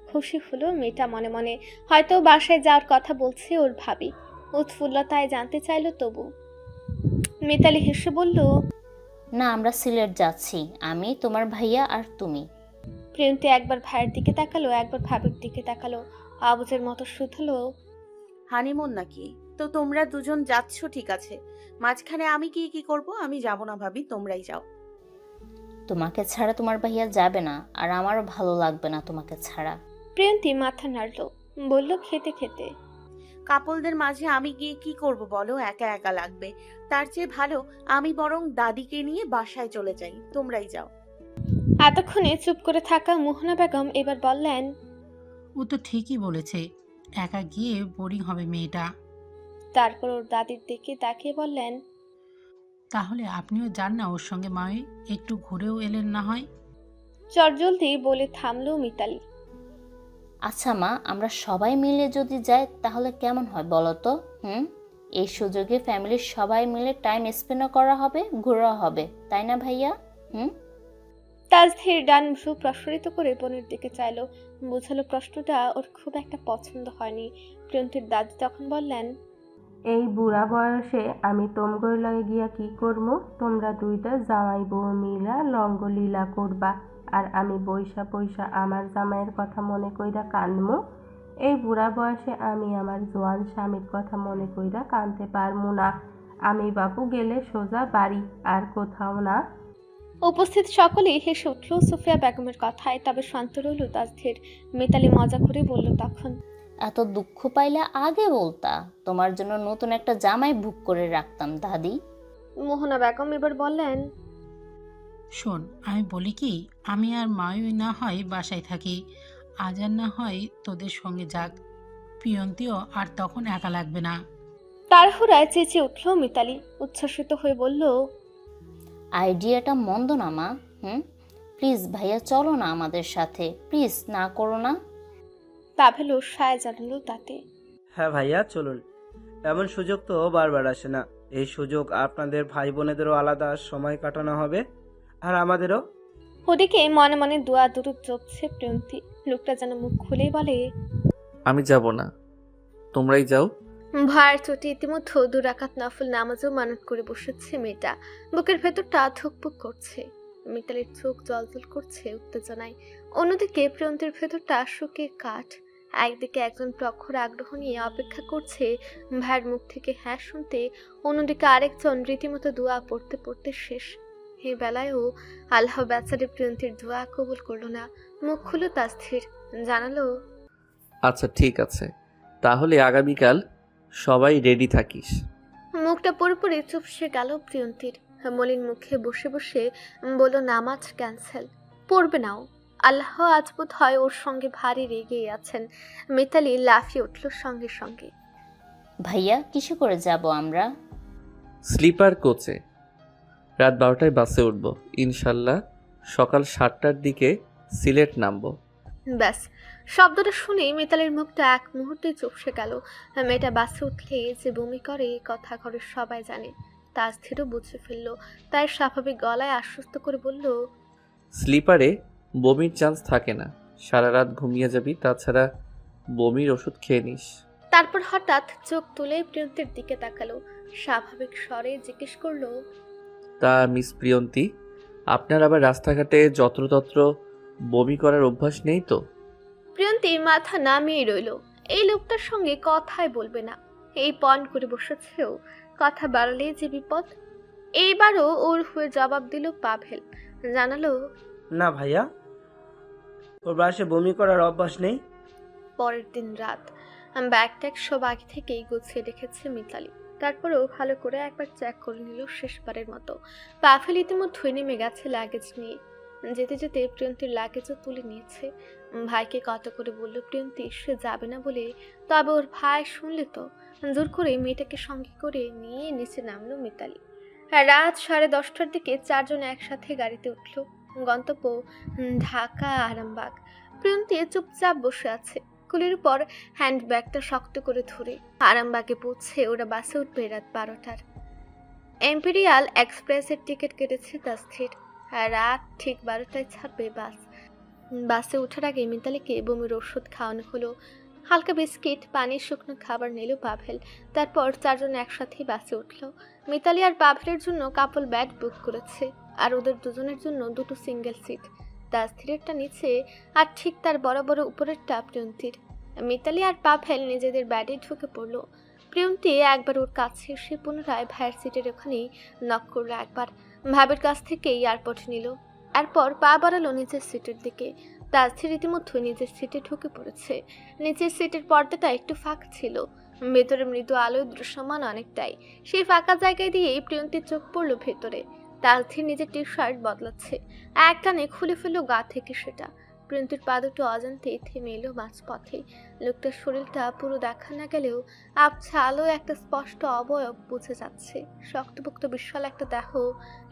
খুশি হলো মেয়েটা মনে মনে, হয়তো বাসায় যাওয়ার কথা বলছে ওর ভাবি। উৎফুল্লতায় জানতে চাইলো তবু। মিতালি হেসে বলল, না, আমরা সিলেট যাচ্ছি, আমি, তোমার ভাইয়া আর তুমি। প্রিয়ন্তী একবার ভাইয়ের দিকে তাকালো, একবার ভাবির দিকে তাকালো, আবুজের মতো শুধলো, হানিমুন নাকি? তো তোমরা দুজন যাচ্ছ ঠিক আছে, মাঝখানে আমি কি করব? আমি যাব না ভাবি, তোমরাই যাও। তোমাকে ছাড়া তোমার ভাইয়া যাবে না, আর আমারও ভালো লাগবে না তোমাকে ছাড়া। প্রিয়ন্তী মাথা নাড়ল, বলল খেতে খেতে, কাপলদের মাঝে আমি গিয়ে কি করব বলো? একা একা লাগবে। তার চেয়ে ভালো আমি বরং দাদিকে নিয়ে বাসায় চলে যাই, তোমরাই যাও। এতক্ষণে চুপ করে থাকা মোহনা বেগম এবার বললেন, ও তো ঠিকই বলেছে, একা গিয়ে বোরিং হবে মেয়েটা। তারপর ওর দাদির দিকে তাকিয়ে বললেন, তাহলে আপনিও যান না ওর সঙ্গে মায়ে, একটু ঘুরেও এলেন না হয়। চটজলদি বলে থামলো মিতালি। আচ্ছা মা, আমরা সবাই মিলে যদি যাই তাহলে কেমন হয় বলো তো? এই সুযোগে ফ্যামিলির সবাই মিলে টাইম স্পেন্ডও করা হবে, ঘোরা হবে, তাই না ভাইয়া? তাজধীর ডান ভ্রু প্রসারিত করে বোনের দিকে চাইলো, বোঝালো প্রশ্নটা ওর খুব একটা পছন্দ হয়নি। প্রিয়ন্তীর দাদি তখন বললেন, এই বুড়া বয়সে আমি তোমগর লগে গিয়া কি করবো? তোমরা দুইটা জামাই বউ মিলা লঙ্গ লীলা করবা, আর আমি বৈশা পয়সা আমার জামাইয়ের কথা মনে কইরা কান্দমু। এই বুড়া বয়সে আমি আমার জোয়ান স্বামীর কথা মনে কইরা কানতে পারমু না। আমি বাবু গেলে সোজা বাড়ি, আর কোথাও না। উপস্থিত সকলেই হেসে উঠল সুফিয়া বেগমের কথায়, তবে শান্ত রইল তাজধীর। মিতালি মজা করে বলল তখন, এত দুঃখ পাইলে আগে বলতা, তোমার জন্য নতুন একটা জামাই বুক করে রাখতাম দাদি। মোহনা বেগম এবার বললেন, শোন, আমি বলি কি, আমি আর মায়ুই না হয় বাসায় থাকি, আজান না হয় তোদের সঙ্গে যাক, প্রিয়ন্তীও আর তখন একা লাগবে না। তাড়াহুড়ায় চেঁচিয়ে উঠল মিতালি, উচ্ছ্বসিত হয়ে বলল, আইডিয়াটা মন্দ না মা। প্লিজ ভাইয়া চলো না আমাদের সাথে, প্লিজ না করো না। পাভেল সায় জানালো তাতে। হ্যাঁ ভাইয়া চলুন, এমন সুযোগ তো বারবার আসে না। এই সুযোগ আপনাদের ভাই বোনেদেরও আলাদা সময় কাটানো হবে, আর আমাদেরও। ওদিকে মনে মনে দোয়া দুরুদ জপছে প্রিয়ন্তী। লোকটা যেন মুখ খুলেই বলে, আমি যাব না, তোমরাই যাও। ভয়ের চোটে ইতিমধ্যে 2 রাকাত নফল নামাজও মানত করে বসেছে মেয়েটা। বুকের ভেতরটা ধুকপুক করছে, মিতালির চোখ জলজল করছে উত্তেজনায়। অন্যদিকে প্রিয়ন্তীর ভেতরটা শুকিয়ে কাঠ। একদিকে একজন প্রখর আগ্রহ নিয়ে অপেক্ষা করছে ভাইয়ের মুখ থেকে হ্যাঁ শুনতে, অন্যদিকে আরেকজন রীতিমতো দোয়া পড়তে পড়তে শেষ। এই বেলায়ও আল্লাহ বেচারি প্রিয়ন্তীর দোয়া কবুল করলো না। মুখ খুলো তাসথির, জানালো, আচ্ছা ঠিক আছে, তাহলে আগামীকাল সবাই রেডি থাকিস। মুখটা পুরোপুরি চুপসে গেল প্রিয়ন্তীর। মলিন মুখে বসে বসে বলল, নামাজ ক্যান্সেল, পড়বে নাও। আল্লাহ আজ বোধ হয় ওর সঙ্গে ভারী রেগে আছেন। মিতালি লাফিয়ে উঠল সঙ্গে সঙ্গে। ভাইয়া কিসে করে যাব আমরা? স্লিপার কোচে, রাত 12টায় বাসে উঠব ইনশাল্লাহ। সকাল 7টার দিকে সিলেট নামবো। ব্যাস, শব্দটা শুনেই মিতালির মুখটা এক মুহূর্তে চুপসে গেল। মেয়েটা বাসে উঠলে যে বমি করে কথা ঘরের সবাই জানে। তাসথিরও বুঝে ফেললো, তাই স্বাভাবিক গলায় আশ্বস্ত করে বলল, স্লিপারে বমির চান্স থাকে না, সারা রাত ঘুমিয়ে যাবি, তাছাড়া বমির ওষুধ খেয়ে নিস। তারপর হঠাৎ চোখ তুলে প্রিয়ন্তীর দিকে তাকালো, স্বাভাবিক স্বরে জিজ্ঞেস করলো, তা মিস প্রিয়ন্তী, আপনার আবার রাস্তাঘাটে যত্রতত্র বমি করার অভ্যাস নেই তো? প্রিয়ন্তী মাথা নামিয়ে রইল। এই লোকটার সঙ্গে কথাই বলবে না, এই পণ করে বসেছেও, কথা বাড়ালে যে বিপদ। এইবারও ওর হয়ে জবাব দিল পাভেল, জানালো, না ভাইয়া, ওর বাসে বমি করার অভ্যাস নেই। পরের দিন রাত ব্যাগ ট্যাগ সব আগে থেকেই গুছিয়ে রেখেছে মিতালি। তারপরেও ভালো করে একবার চেক করে নিল শেষবারের মতো। পাভেল ইতিমধ্যে নেমে গেছে লাগেজ নিয়ে। যেতে যেতে প্রিয়ন্তীর লাগেজও তুলে নিয়েছে। ভাইকে কত করে বলল প্রিয়ন্তী সে যাবে না বলে, তবে ওর ভাই শুনলে তো জোর করে মেয়েটাকে সঙ্গে করে নিয়ে নিচে নামলো মিতালি। রাত 10:30টার দিকে 4 জন একসাথে গাড়িতে উঠল। গন্তব্য ঢাকা আরামবাগ। প্রিয়ন্তী চুপচাপ বসে আছে, কুলের উপর হ্যান্ডব্যাগটা শক্ত করে ধরে। আরামবাগে পৌঁছে ওরা বাসে উঠবে রাত 12টার। এম্পেরিয়াল এক্সপ্রেসের টিকিট কেটেছে তাসথির। রাত ঠিক 12টায় ছাড়বে বাস। বাসে ওঠার আগে মিতালিকে বমির ওষুধ খাওয়ানো হলো। হালকা বিস্কিট, পানি, শুকনো খাবার নিল পাভেল। তারপর 4 জন একসাথে বাসে উঠল। মিতালি আর পাভেলের জন্য কাপল ব্যাড বুক করেছে, আর ওদের দুজনের জন্য 2টো সিঙ্গেল সিট। তাসথিরেরটা নিচে, আর ঠিক তার বরাবর উপরেরটা প্রিয়ন্তীর। মিতালি আর পাভেল নিজেদের ব্যাডে ঢুকে পড়ল। প্রিয়ন্তী একবার ওর কাছে এসে পুনরায় ভাইয়ের সিটের ওখানেই নক করলো একবার। ভাবের কাছ থেকে এয়ারপোর্ট নিল, এরপর পা বাড়ালো নিচের সিটের দিকে। তাসথির ইতিমধ্যে নিজের সিটে ঢুকে পড়েছে। নিচের সিটের পর্দাটা একটু ফাঁকা ছিল, ভেতরে মৃদু আলোয় দৃশ্যমান অনেকটাই। সেই ফাঁকা জায়গায় দিয়েই প্রিয়ন্তীর চোখ পড়ল ভেতরে। তাসথির নিজের টি শার্ট বদলাচ্ছে, এক টানে খুলে ফেললো গা থেকে সেটা। প্রিয়ন্তীর পা দুটো অজান্তেই থেমে এলো মাঝপথে। লোকটার শরীরটা পুরো দেখা না গেলেও আবছা আলোয় একটা স্পষ্ট অবয়ব বুঝে যাচ্ছে। শক্তপোক্ত বিশাল একটা দেহ।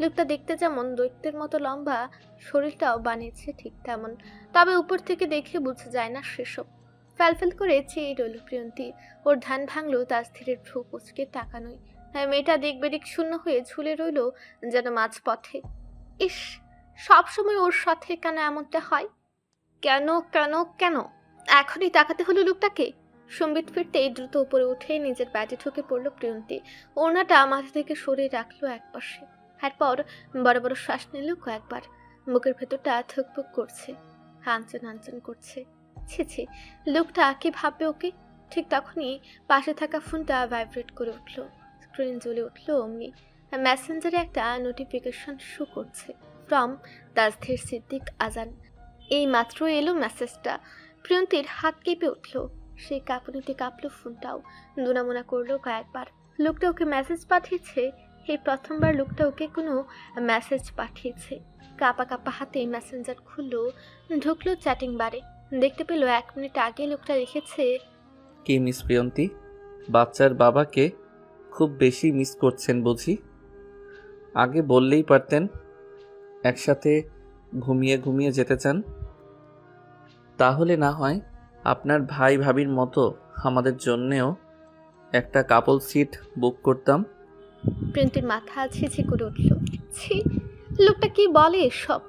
লোকটা দেখতে যেমন দৈত্যের মতো লম্বা, শরীরটাও বানিয়েছে ঠিক তেমন, তবে উপর থেকে দেখে বোঝা যায় না সেসব। ফ্যালফেল করে চেয়ে রইল প্রিয়ন্তী। ওর ধ্যান ভাঙলো তাসথিরের ভ্রু কুচকে তাকানোয়। মেয়েটা দেখবেদিক শূন্য হয়ে ঝুলে রইল যেন মাঝপথে। ইস, সবসময় ওর সাথে কেন এমনটা হয়? কেন কেন কেন এখনই তাকাতে হলো লোকটাকে। সম্বিত ফিরতেই দ্রুত উপরে উঠে নিজের ব্যাটে ঢুকে পড়লো প্রিয়ন্তী। ওড়নাটা মাথা থেকে সরিয়ে রাখলো একপাশে, এরপর বড় বড় শ্বাস নিল কয়েকবার। বুকের ভেতরটা থুকপুক করছে, হানচন হানচন করছে। ছি, লোকটা কি ভাববে ওকে? ঠিক তখনই পাশে থাকা ফোনটা ভাইব্রেট করে উঠল। স্ক্রিন জ্বলে উঠল অমনি। মেসেঞ্জারে একটা নোটিফিকেশন শো করছে, ফ্রম তাসথির সিদ্দিক আজান। এই মাত্র এলো মেসেজটা। প্রিয়ন্তীর হাত কেঁপে উঠল, সেই কাঁপুনিতে কাঁপলো ফোনটাও। দুনামোনা করলো কয়েকবার। লোকটা ওকে মেসেজ পাঠিয়েছে। এই প্রথমবার লোকটা ওকে কোনো মেসেজ পাঠিয়েছে। কাঁপা কাঁপা হাতে মেসেঞ্জার খুললো, ঢুকলো চ্যাটিং বারে। দেখতে পেল 1 মিনিট আগে লোকটা রেখেছে। কি মিস প্রিয়ন্তী, বাচ্চার বাবাকে খুব বেশি মিস করছেন বুঝি? আগে বললেই পারতেন একসাথে ঘুমিয়ে ঘুমিয়ে যেতে চান। তাহলে না হয় আপনার ভাই ভাবির মতো আমাদের জন্যেও একটা কাপল সিট বুক করতাম। প্রিয়ন্তীর মাথা ছিছি করে উঠল। ছি, লোকটা কি বলে এসব?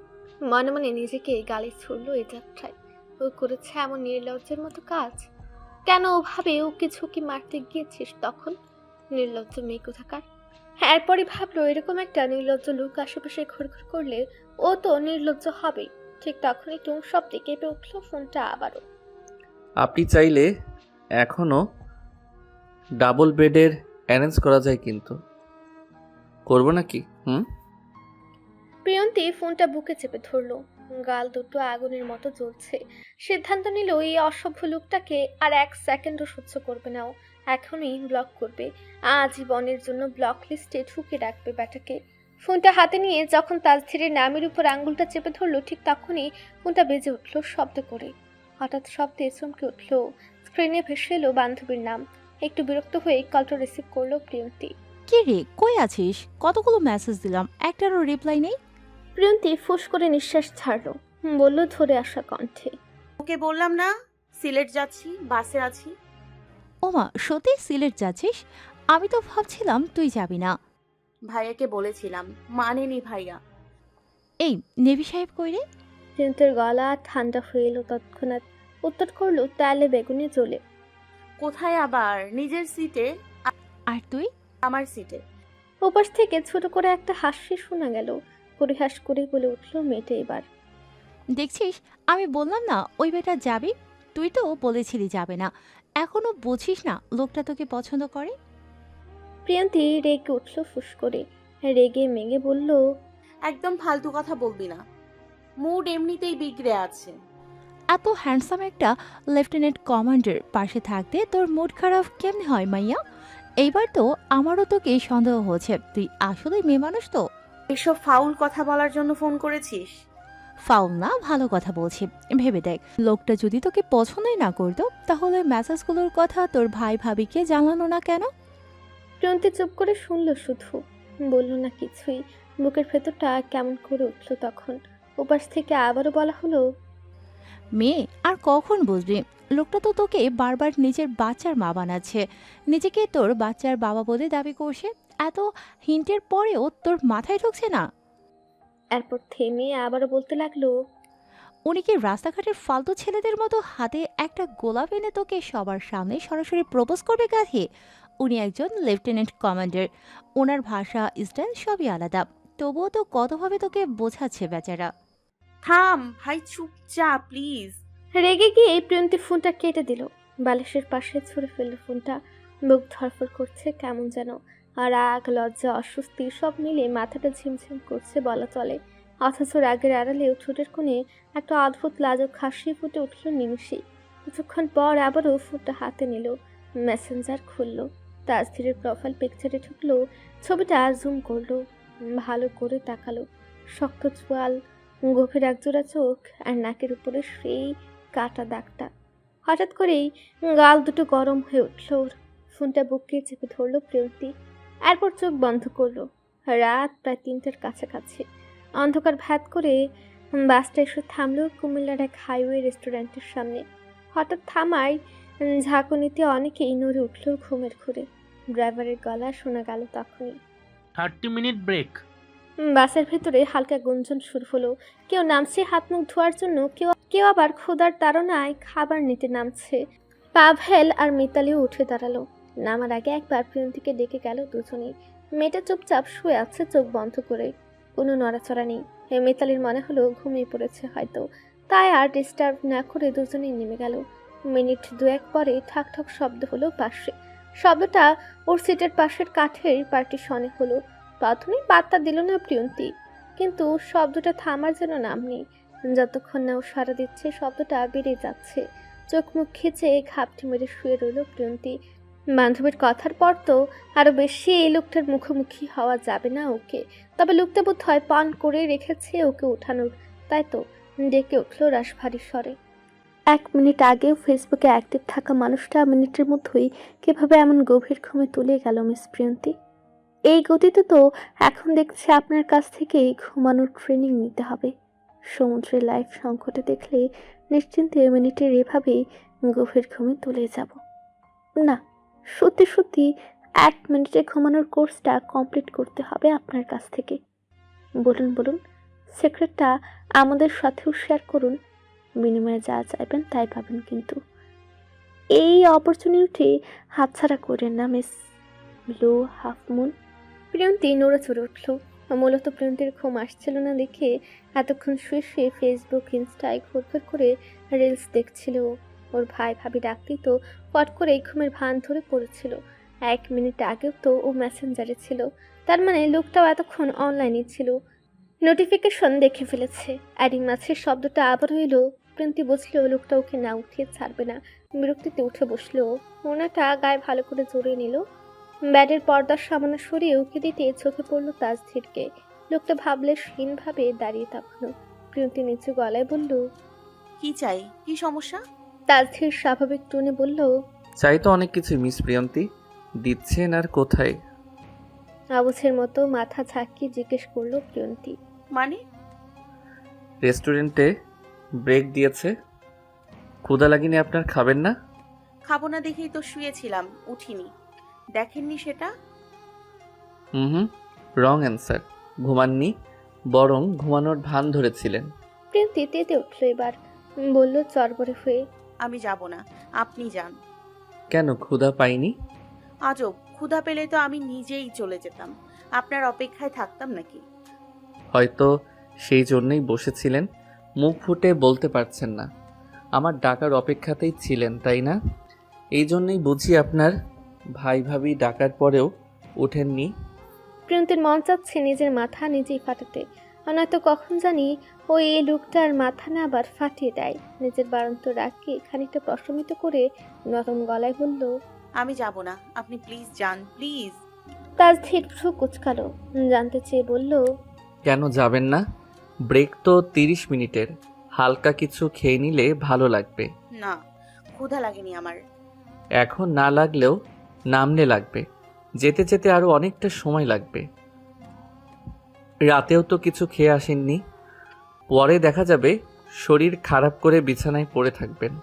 মনে মনে নিজেকে গালি ছুড়ল এই যাত্রায়। ও করেছে এমন নির্লজ্জের মতো কাজ? কেন ওভাবে ও কিছু কি মারতে গিয়েছিস তখন? নির্লজ্জ মেয়ে কোথাকার। এরপরে ভাবলো এরকম একটা নির্লজ্জ লোক আশেপাশে ঘুরঘুর করলে ও তো নির্লজ্জ হবেই। ঠিক তখনই টুং শব্দে কেঁপে উঠল ফোনটা আবারও। আপনি চাইলে এখনও ডাবল বেডের অ্যারেঞ্জ করা যায়, কিন্তু করবো নাকি? প্রিয়ন্তী ফোনটা বুকে চেপে ধরলো। গাল দুটো আগুনের মতো জ্বলছে। সিদ্ধান্ত নিল এই অসভ্য লোকটাকে আর 1 সেকেন্ডও সহ্য করবে না ও। এখনই ব্লক করবে, আজীবনের জন্য ব্লক লিস্টে ঢুকে রাখবে ব্যাটাকে। ফোনটা হাতে নিয়ে যখন তাজধীরের নামের উপর আঙ্গুলটা চেপে ধরলো, ঠিক তখনই ফোনটা বেজে উঠলো শব্দ করে। হঠাৎ শব্দে চমকে উঠলো। স্ক্রিনে ভেসে এলো বান্ধবীর নাম। একটু বিরক্ত হয়ে কলটা রিসিভ করলো প্রিয়ন্তী। কি রে, কই আছিস? কতগুলো মেসেজ দিলাম, একটারও রিপ্লাই নেই। প্রিয়ন্তী ফুস করে নিঃশ্বাস ছাড়লো। বলল ধরে আসা কণ্ঠে। ওকে বললাম না সিলেট যাচ্ছি, বাসে আছি। ওমা, সত্যি সিলেট যাচ্ছিস? আমি তো ভাবছিলাম তুই যাবি না। ভাইয়াকে বলেছিলাম, মানেনি ভাইয়া। এই নেভি সাহেব কই রে? প্রিয়ন্তীর গলা ঠান্ডা হয়ে এলো তৎক্ষণাৎ। উত্তর করলো তেলে বেগুনে জ্বলে। কোথায় আবার? নিজের সিটে। আর তুই? আমার সিটে। ওপাশ থেকে ছোট করে একটা হাসি শোনা গেল। পরিহাস করে বলে উঠলো মেয়েটা এবার। দেখছিস, আমি বললাম না ওই বেটা যাবি। তুই তো বলেছিলি যাবে না, এখনো বুঝিস না লোকটা তোকে পছন্দ করে। প্রিয়ন্তী রেগে উঠলো ফুস করে। রেগে মেগে বলল, একদম ফালতু কথা বলবি না, মুড এমনিতেই বিগড়ে আছে। এত হ্যান্ডসাম একটা লেফটেন্যান্ট কমান্ডার পাশে থাকতে তোর মুড খারাপ কেমনে হয় মাইয়া? এইবার তো আমারও তোকে সন্দেহ হচ্ছে তুই আসলে মেয়ে মানুষ তো। এসব ফাউল কথা বলার জন্য ফোন করেছিস? ফাউল না, ভালো কথা বলছি। ভেবে দেখ, লোকটা যদি তোকে পছন্দই না করতো তাহলে মেসেজগুলোর কথা তোর ভাই ভাবিকে জানানো না কেন? প্রিয়ন্তী চুপ করে শুনলো শুধু, বলল না কিছুই। বুকের ভেতরটা কেমন করে উঠলো তখন। ওপাশ থেকে আবারও বলা হলো, মেয়ে আর কখন বুঝবি? লোকটা তো তোকে বারবার নিজের বাচ্চার মা বানাচ্ছে, নিজেকে তোর বাচ্চার বাবা বলে দাবি করছে। এত হিন্টের পরেও তোর মাথায় ঢুকছে না? এরপর থেমে আবারও বলতে লাগলো, উনি কি রাস্তাঘাটের ফালতু ছেলেদের মতো হাতে একটা গোলাপ এনে তোকে সবার সামনে সরাসরি প্রপোজ করবে গাধি? উনি একজন লেফটেন্যান্ট কমান্ডার, ওনার ভাষা স্টাইল সবই আলাদা, তবুও তো কতভাবে তোকে বোঝাচ্ছে বেচারা। থাম ভাই, চুপচাপ প্লিজ। রেগে গিয়ে প্রিয়ন্তী ফোনটা কেটে দিল। বালিশের পাশে ছুঁড়ে ফেললো ফোনটা। বুক ধরফর করছে কেমন যেন। আর রাগ, লজ্জা, অস্বস্তি সব মিলে মাথাটা ঝিমঝিম করছে বলা চলে। অথচ রাগের আড়ালেও ঠোঁটের কোণে একটা অদ্ভুত লাজুক হাসি ফুটে উঠল নিমিষেই। কিছুক্ষণ পর আবারও ফোনটা হাতে নিল। মেসেঞ্জার খুলল। তাজধীরের প্রোফাইল পিকচারে ঢুকলো। ছবিটা জুম করলো। ভালো করে তাকালো। শক্ত চোয়াল, গভীর একজোড়া চোখ আর নাকের উপরে সেই কাটা দাগটা। হঠাৎ করেই গাল দুটো গরম হয়ে উঠল ওর। ফোনটা বুকে চেপে ধরলো প্রিয়ন্তী। এরপর চোখ বন্ধ করলো। রাত প্রায় 3টার কাছাকাছি। অন্ধকার ভেদ করে বাসটা এসে থামলো কুমিল্লার এক হাইওয়ে রেস্টুরেন্টের সামনে। হঠাৎ থামায় ঝাঁকুনিতে অনেকেই নড়ে উঠল ঘুমের ঘুরে। ড্রাইভারের গলা শোনা গেল তখনই। 30 মিনিট ব্রেক। বাসের ভেতরে হালকা গুঞ্জন শুরু হলো। কেউ নামছে হাত মুখ ধোয়ার জন্য, কেউ আবার ক্ষুধার তাড়নায় খাবার নিতে নামছে। পাভেল আর মিতালিও উঠে দাঁড়ালো। নামার আগে একবার প্রিয়ন্তীকে ডেকে গেল দুজনেই। মেয়েটা চুপচাপ শুয়ে আছে চোখ বন্ধ করে, কোনো নড়াচড়া নেই। মিতালির মনে হলো ঘুমিয়ে পড়েছে হয়তো, তাই আর ডিস্টার্ব না করে দুজনেই নেমে গেল। মিনিট 2 পরে ঠাক ঠাক শব্দ হলো পাশে। শব্দটা ওর সিটের পাশের কাঠের পার্টিশনে হলো। প্রথমে পাত্তা দিল না প্রিয়ন্তী, কিন্তু শব্দটা থামার যেন নাম নেই। যতক্ষণ না ও সাড়া দিচ্ছে শব্দটা বেড়ে যাচ্ছে। চোখ মুখ খিচে ঘাপটি মেরে শুয়ে রইল প্রিয়ন্তী। বান্ধবীর কথার পর তো আরো বেশি এই লোকটার মুখোমুখি হওয়া যাবে না ওকে। তবে লোকটা বোধ হয় পান করে রেখেছে ওকে উঠানোর, তাই তো ডেকে উঠল রাশভারী স্বরে। 1 মিনিট আগেও ফেসবুকে অ্যাক্টিভ থাকা মানুষটা মিনিটের মধ্যেই কিভাবে এমন গভীর ঘুমে তুলে গেল মিস প্রিয়ন্তী? এই গতিতে তো এখন দেখছি আপনার কাছ থেকেই ঘুমানোর ট্রেনিং নিতে হবে। সমুদ্রের লাইফ সংকটে দেখলে নিশ্চিন্তে মিনিটের এভাবেই গভীর ঘুমে তুলে যাব। না, সত্যি সত্যি 1 মিনিটে ঘুমানোর কোর্সটা কমপ্লিট করতে হবে আপনার কাছ থেকে। বলুন বলুন, সিক্রেটটা আমাদের সাথেও শেয়ার করুন। বিনিময়ে যা চাইবেন তাই পাবেন, কিন্তু এই অপরচুনিটি হাতছাড়া করেন না miss blue half moon. Priyanti নড়ে চড়ে উঠল। মূলত প্রিয়ন্তীর ঘুম আসছিল না দেখে এতক্ষণ শুয়ে শুয়ে ফেসবুক ইনস্টায় ঘুরঘুর করে রিলস দেখছিল। ওর ভাই ভাবি ডাকতেই তো পট করে এই ঘুমের ভান ধরে পড়েছিল। 1 মিনিট আগেও তো ও মেসেঞ্জারে ছিল, তার মানে লোকটাও এতক্ষণ অনলাইনে ছিল। নোটিফিকেশন দেখে ফেলেছে। অ্যাডিং মাছের শব্দটা আবারও এলো। প্রিয়ন্তী বুঝলো লোকটা ওকে না উঠিয়ে ছাড়বে না। বিরক্তিতে উঠে বসলো। ওনাটা গায়ে ভালো করে জড়িয়ে নিল। ব্যাডের পর্দার সামনে সরিয়ে উঁকি দিতে চোখে পড়ল তাজধীরকে। লোকটা ভাবলেশহীনভাবে দাঁড়িয়ে তখনও। প্রিয়ন্তী নিচু গলায় বলল, কি চাই? কি সমস্যা? তাজধীর স্বাভাবিক টোনে বলল, চাই তো অনেক কিছু মিস প্রিয়ন্তী, দিচ্ছেন আর কোথায়? আবুছের মতো মাথা ঝাঁকিয়ে জিজ্ঞেস করলো প্রিয়ন্তী। মানে? রেস্টুরেন্টে ব্রেক দিয়েছে। ক্ষুধা লাগেনি আপনার, খাবেন না? খাবো না দেখেই তো শুয়েছিলাম, উঠিনি। দেখেননি সেটা? হুম, রং অ্যান্সার। ঘুমাননি, বরং ঘুমানোর ভান ধরেছিলেন। প্রিয়ন্তী তেতে উঠল এবার। বলল চরবরে হয়ে, আমি যাব না, আপনি যান। কেন, ক্ষুধা পাইনি? আজব, ক্ষুধা পেলে তো আমি নিজেই চলে যেতাম, আপনার অপেক্ষায় থাকতাম নাকি? হয়তো সেই জন্যই বসেছিলেন, মুখ ফুটে বলতে পারছেন না। আমার ডাকার অপেক্ষাতেই ছিলেন, তাই না? এই জন্যই বুঝি আপনার ভাই ভাবি ডাকার পরেও ওঠেননি। প্রিয়ন্তীর মন চাচ্ছে নিজের মাথা নিজেই ফাটাতে, নয়তো কখন জানি ও এই লোকটার মাথা না আবার ফাটিয়ে দেয়। নিজের বাড়ন্ত রাগকে খানিকটা প্রশমিত করে নরম গলায় বলল, আমি যাব না, আপনি প্লিজ যান, প্লিজ। তাজধীর ভ্রু কুচকালো, জানতে চেয়ে বলল, কেন যাবেন না? ব্রেক তো 30 মিনিটের, হালকা কিছু খেয়ে নিলে ভালো লাগবে। না, ক্ষুধা লাগেনি আমার। এখন না লাগলেও নামলে লাগবে, যেতে যেতে আরও অনেকটা সময় লাগবে। রাতেও তো কিছু খেয়ে আসেননি, পরে দেখা যাবে শরীর খারাপ করে বিছানায় পড়ে থাকবেন।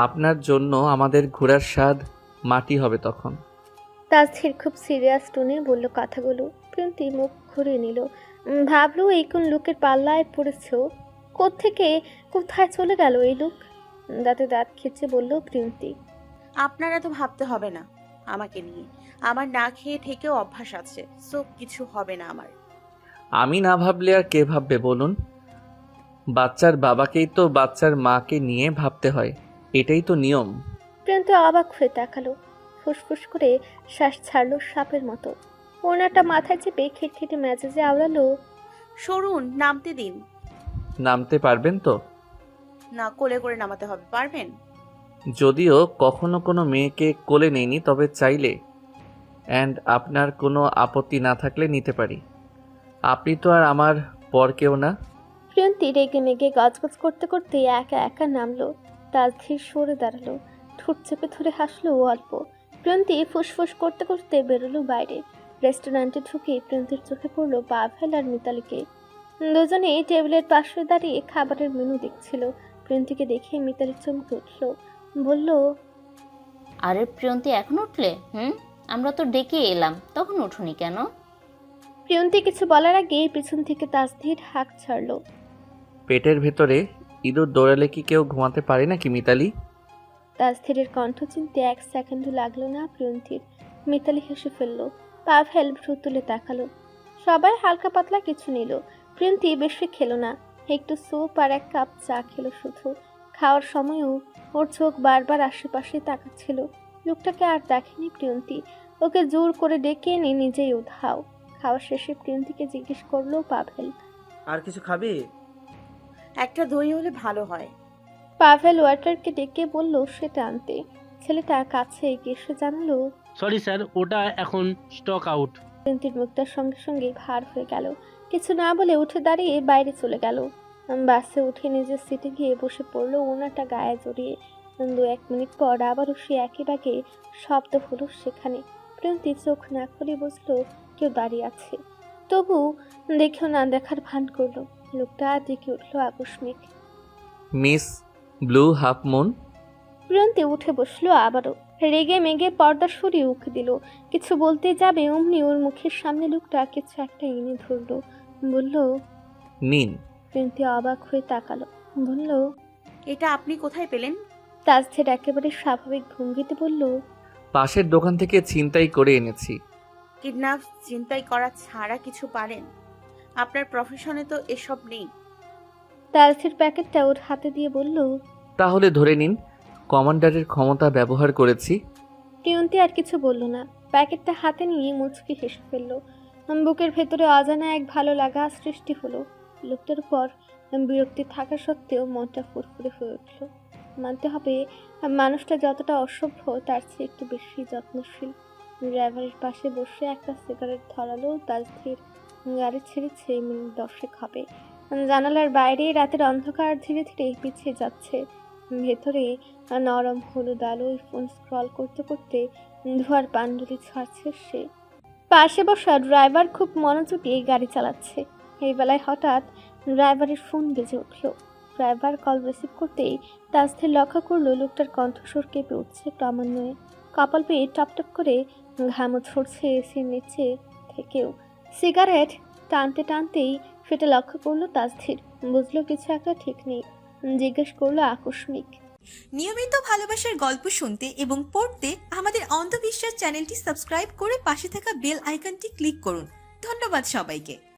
আপনার জন্য আমাদের ঘোরার স্বাদ মাটি হবে তখন। তাজধীর খুব সিরিয়াস টোনে বলল কথাগুলো। প্রিয়ন্তী মুখ ঘুরিয়ে নিল। ভাবলো এই কোন লোকের পাল্লায় পড়েছ। কোত্থেকে কোথায় চলে গেল এই লোক? দাঁতে দাঁত খিচে বলল প্রিয়ন্তী, আপনারা তো ভাবতে হবে না আমাকে নিয়ে, আমার না খেয়ে থেকেও অভ্যাস আছে, সো কিছু হবে না আমার। আমি না ভাবলে আর কে ভাববে বলুন? বাচ্চার বাবাকেই তো বাচ্চার মাকে নিয়ে ভাবতে হয়, এটাই তো নিয়ম। প্রিয়ন্তী অবাক হয়ে তাকালো। ফুসফুস করে শ্বাস ছাড়লো সাপের মতো। ওনাটা মাথায় চেপে খিটখিটে মেজাজে আওড়ালো, সরুন, নামতে দিন। নামতে পারবেন তো? না, কোলে করে নামাতে হবে, পারবেন? যদিও কখনো কোনো মেয়েকে কোলে নেইনি, তবে চাইলে অ্যান্ড আপনার কোনো আপত্তি না থাকলে নিতে পারি। আপনি তো আর আমার পর কেউ না। প্রিয়ন্তী রেগে মেগে গজগজ করতে করতে একা একা নামলো। তাজধীর সরে দাঁড়ালো, ঠোঁট চেপে ধরে হাসলো অল্প। প্রিয়ন্তী ফুসফুস করতে করতে বেরোলো বাইরে। রেস্টুরেন্টে ঢুকে প্রিয়ন্তীর চোখে পড়লো পাভেল আর মিতালিকে। দুজনে টেবিলের পাশে দাঁড়িয়ে খাবারের মেনু দেখছিল। প্রিয়ন্তীকে দেখে মিতালি চমকে উঠল, বলল, আরে প্রিয়ন্তী, এখন উঠলে? আমরা তো ডেকে এলাম, তখন উঠুনি কেন? প্রিয়ন্তী কিছু বলার আগে পিছন থেকে তাজধীর হাঁক ছাড়লো। পেটের ভেতরে ইঁদুর দৌড়ালে কি কেউ ঘুমাতে পারে নাকি মিতালি? তাজধীরের কণ্ঠ চিনতে 1 সেকেন্ডও লাগলো না প্রিয়ন্তীর। মিতালি হেসে ফেলল। পাভেল ভ্রু তুলে তাকালো। সবাই হালকা পাতলা কিছু নিল। প্রিয়ন্তী বেশি খেলো না, একটু স্যুপ আর 1 কাপ চা খেলো শুধু। খাওয়ার সময়ও ওর চোখ বারবার আশেপাশে তাকাচ্ছিল। লোকটাকে আর দেখেনি প্রিয়ন্তী। ওকে জোর করে ডেকে এনে নিজেই উধাও। খাওয়া শেষে প্রিয়ন্তীকে জিজ্ঞেস করলো পাভেল, আর কিছু খাবি? একটা দই হলে ভালো হয়। পাভেল ওয়াটারকে ডেকে বলল সেটা আনতে। ছেলেটা কাছে এগিয়ে এসে জানালো, সরি স্যার, ওটা এখন স্টক আউট। প্রিয়ন্তীর মুখটার সঙ্গে সঙ্গে ভার হয়ে গেল। কিছু না বলে উঠে দাঁড়িয়ে বাইরে চলে গেল। বাসে উঠে নিজের সিটে গিয়ে বসে পড়লো, ওনাটা গায়ে জড়িয়ে। 2-1 মিনিট পর আবারও সে একই বাগে শব্দ হলো সেখানে। প্রিয়ন্তী চোখ না খুলে বুঝলো কেউ দাঁড়িয়ে আছে, তবু দেখেও না দেখার ভান করলো। লোকটা দিকে উঠলো আকস্মিক। Miss blue half moon. Priyanti উঠে বসলো আবারও, রেগে মেগে পর্দা সরিয়ে উঠে দিল। কিছু বলতে যাবে অমনি ওর মুখের সামনে লোকটা কিছু একটা এনে ধরলো, বলল। নিন। প্রিয়ন্তী অবাক হয়ে তাকালো, বলল। এটা আপনি কোথায় পেলেন? তাজদের একেবারে স্বাভাবিক ভঙ্গিতে বলল। পাশের দোকান থেকে ছিনতাই করে এনেছি। কিডন্যাপ চিন্তাই করা ছাড়া কিছু পারেন? আপনার প্রফেশনে তো এসব নেই। তাজদের প্যাকেটটা ওর হাতে দিয়ে বলল। তাহলে ধরে নিন কমান্ডারের ক্ষমতা ব্যবহার করেছি। প্রিয়ন্তী আর কিছু বলল না, প্যাকেটটা হাতে নিয়ে মুচকি হেসে ফেলল। বুকের ভেতরে অজানা এক ভালো লাগা সৃষ্টি হলো। লোকটার উপর বিরক্তি থাকা সত্ত্বেও মনটা ফুরফুরে হয়ে উঠল। মানতে হবে মানুষটা যতটা অসভ্য তার চেয়ে একটু বেশি যত্নশীল। ড্রাইভারের পাশে বসে একটা সিগারেট ধরালো তাজধীর। গাড়ি ছেড়েছে মিনিট 10 হবে। জানালার বাইরে রাতের অন্ধকার ধীরে ধীরে পিছিয়ে যাচ্ছে। ভেতরে নরম হলুদ আলোয় ফোন স্ক্রল করতে করতে ধোয়ার পাণ্ডুলি ছাড়ছে সে। পাশে বসা ড্রাইভার খুব মনোযোগী গাড়ি চালাচ্ছে। এই বেলায় হঠাৎ ড্রাইভারের ফোন বেজে উঠল। ড্রাইভার কল রিসিভ করতেই তাজধীর লক্ষ্য করলো লোকটার কণ্ঠস্বর কেঁপে উঠছে ক্রমান্বয়ে। কপাল পেয়ে টপটপ করে ঘামও ঝরছে এসির নিচে থেকেও। সিগারেট টানতে টানতেই সেটা লক্ষ্য করলো তাজধীর। বুঝলো কিছু একটা ঠিক নেই, জিজ্ঞেস করলো আকস্মিক। নিয়মিত ভালোবাসার গল্প শুনতে এবং পড়তে আমাদের অন্ধবিশ্বাস চ্যানেলটি সাবস্ক্রাইব করে পাশে থাকা বেল আইকনটি ক্লিক করুন। ধন্যবাদ সবাইকে।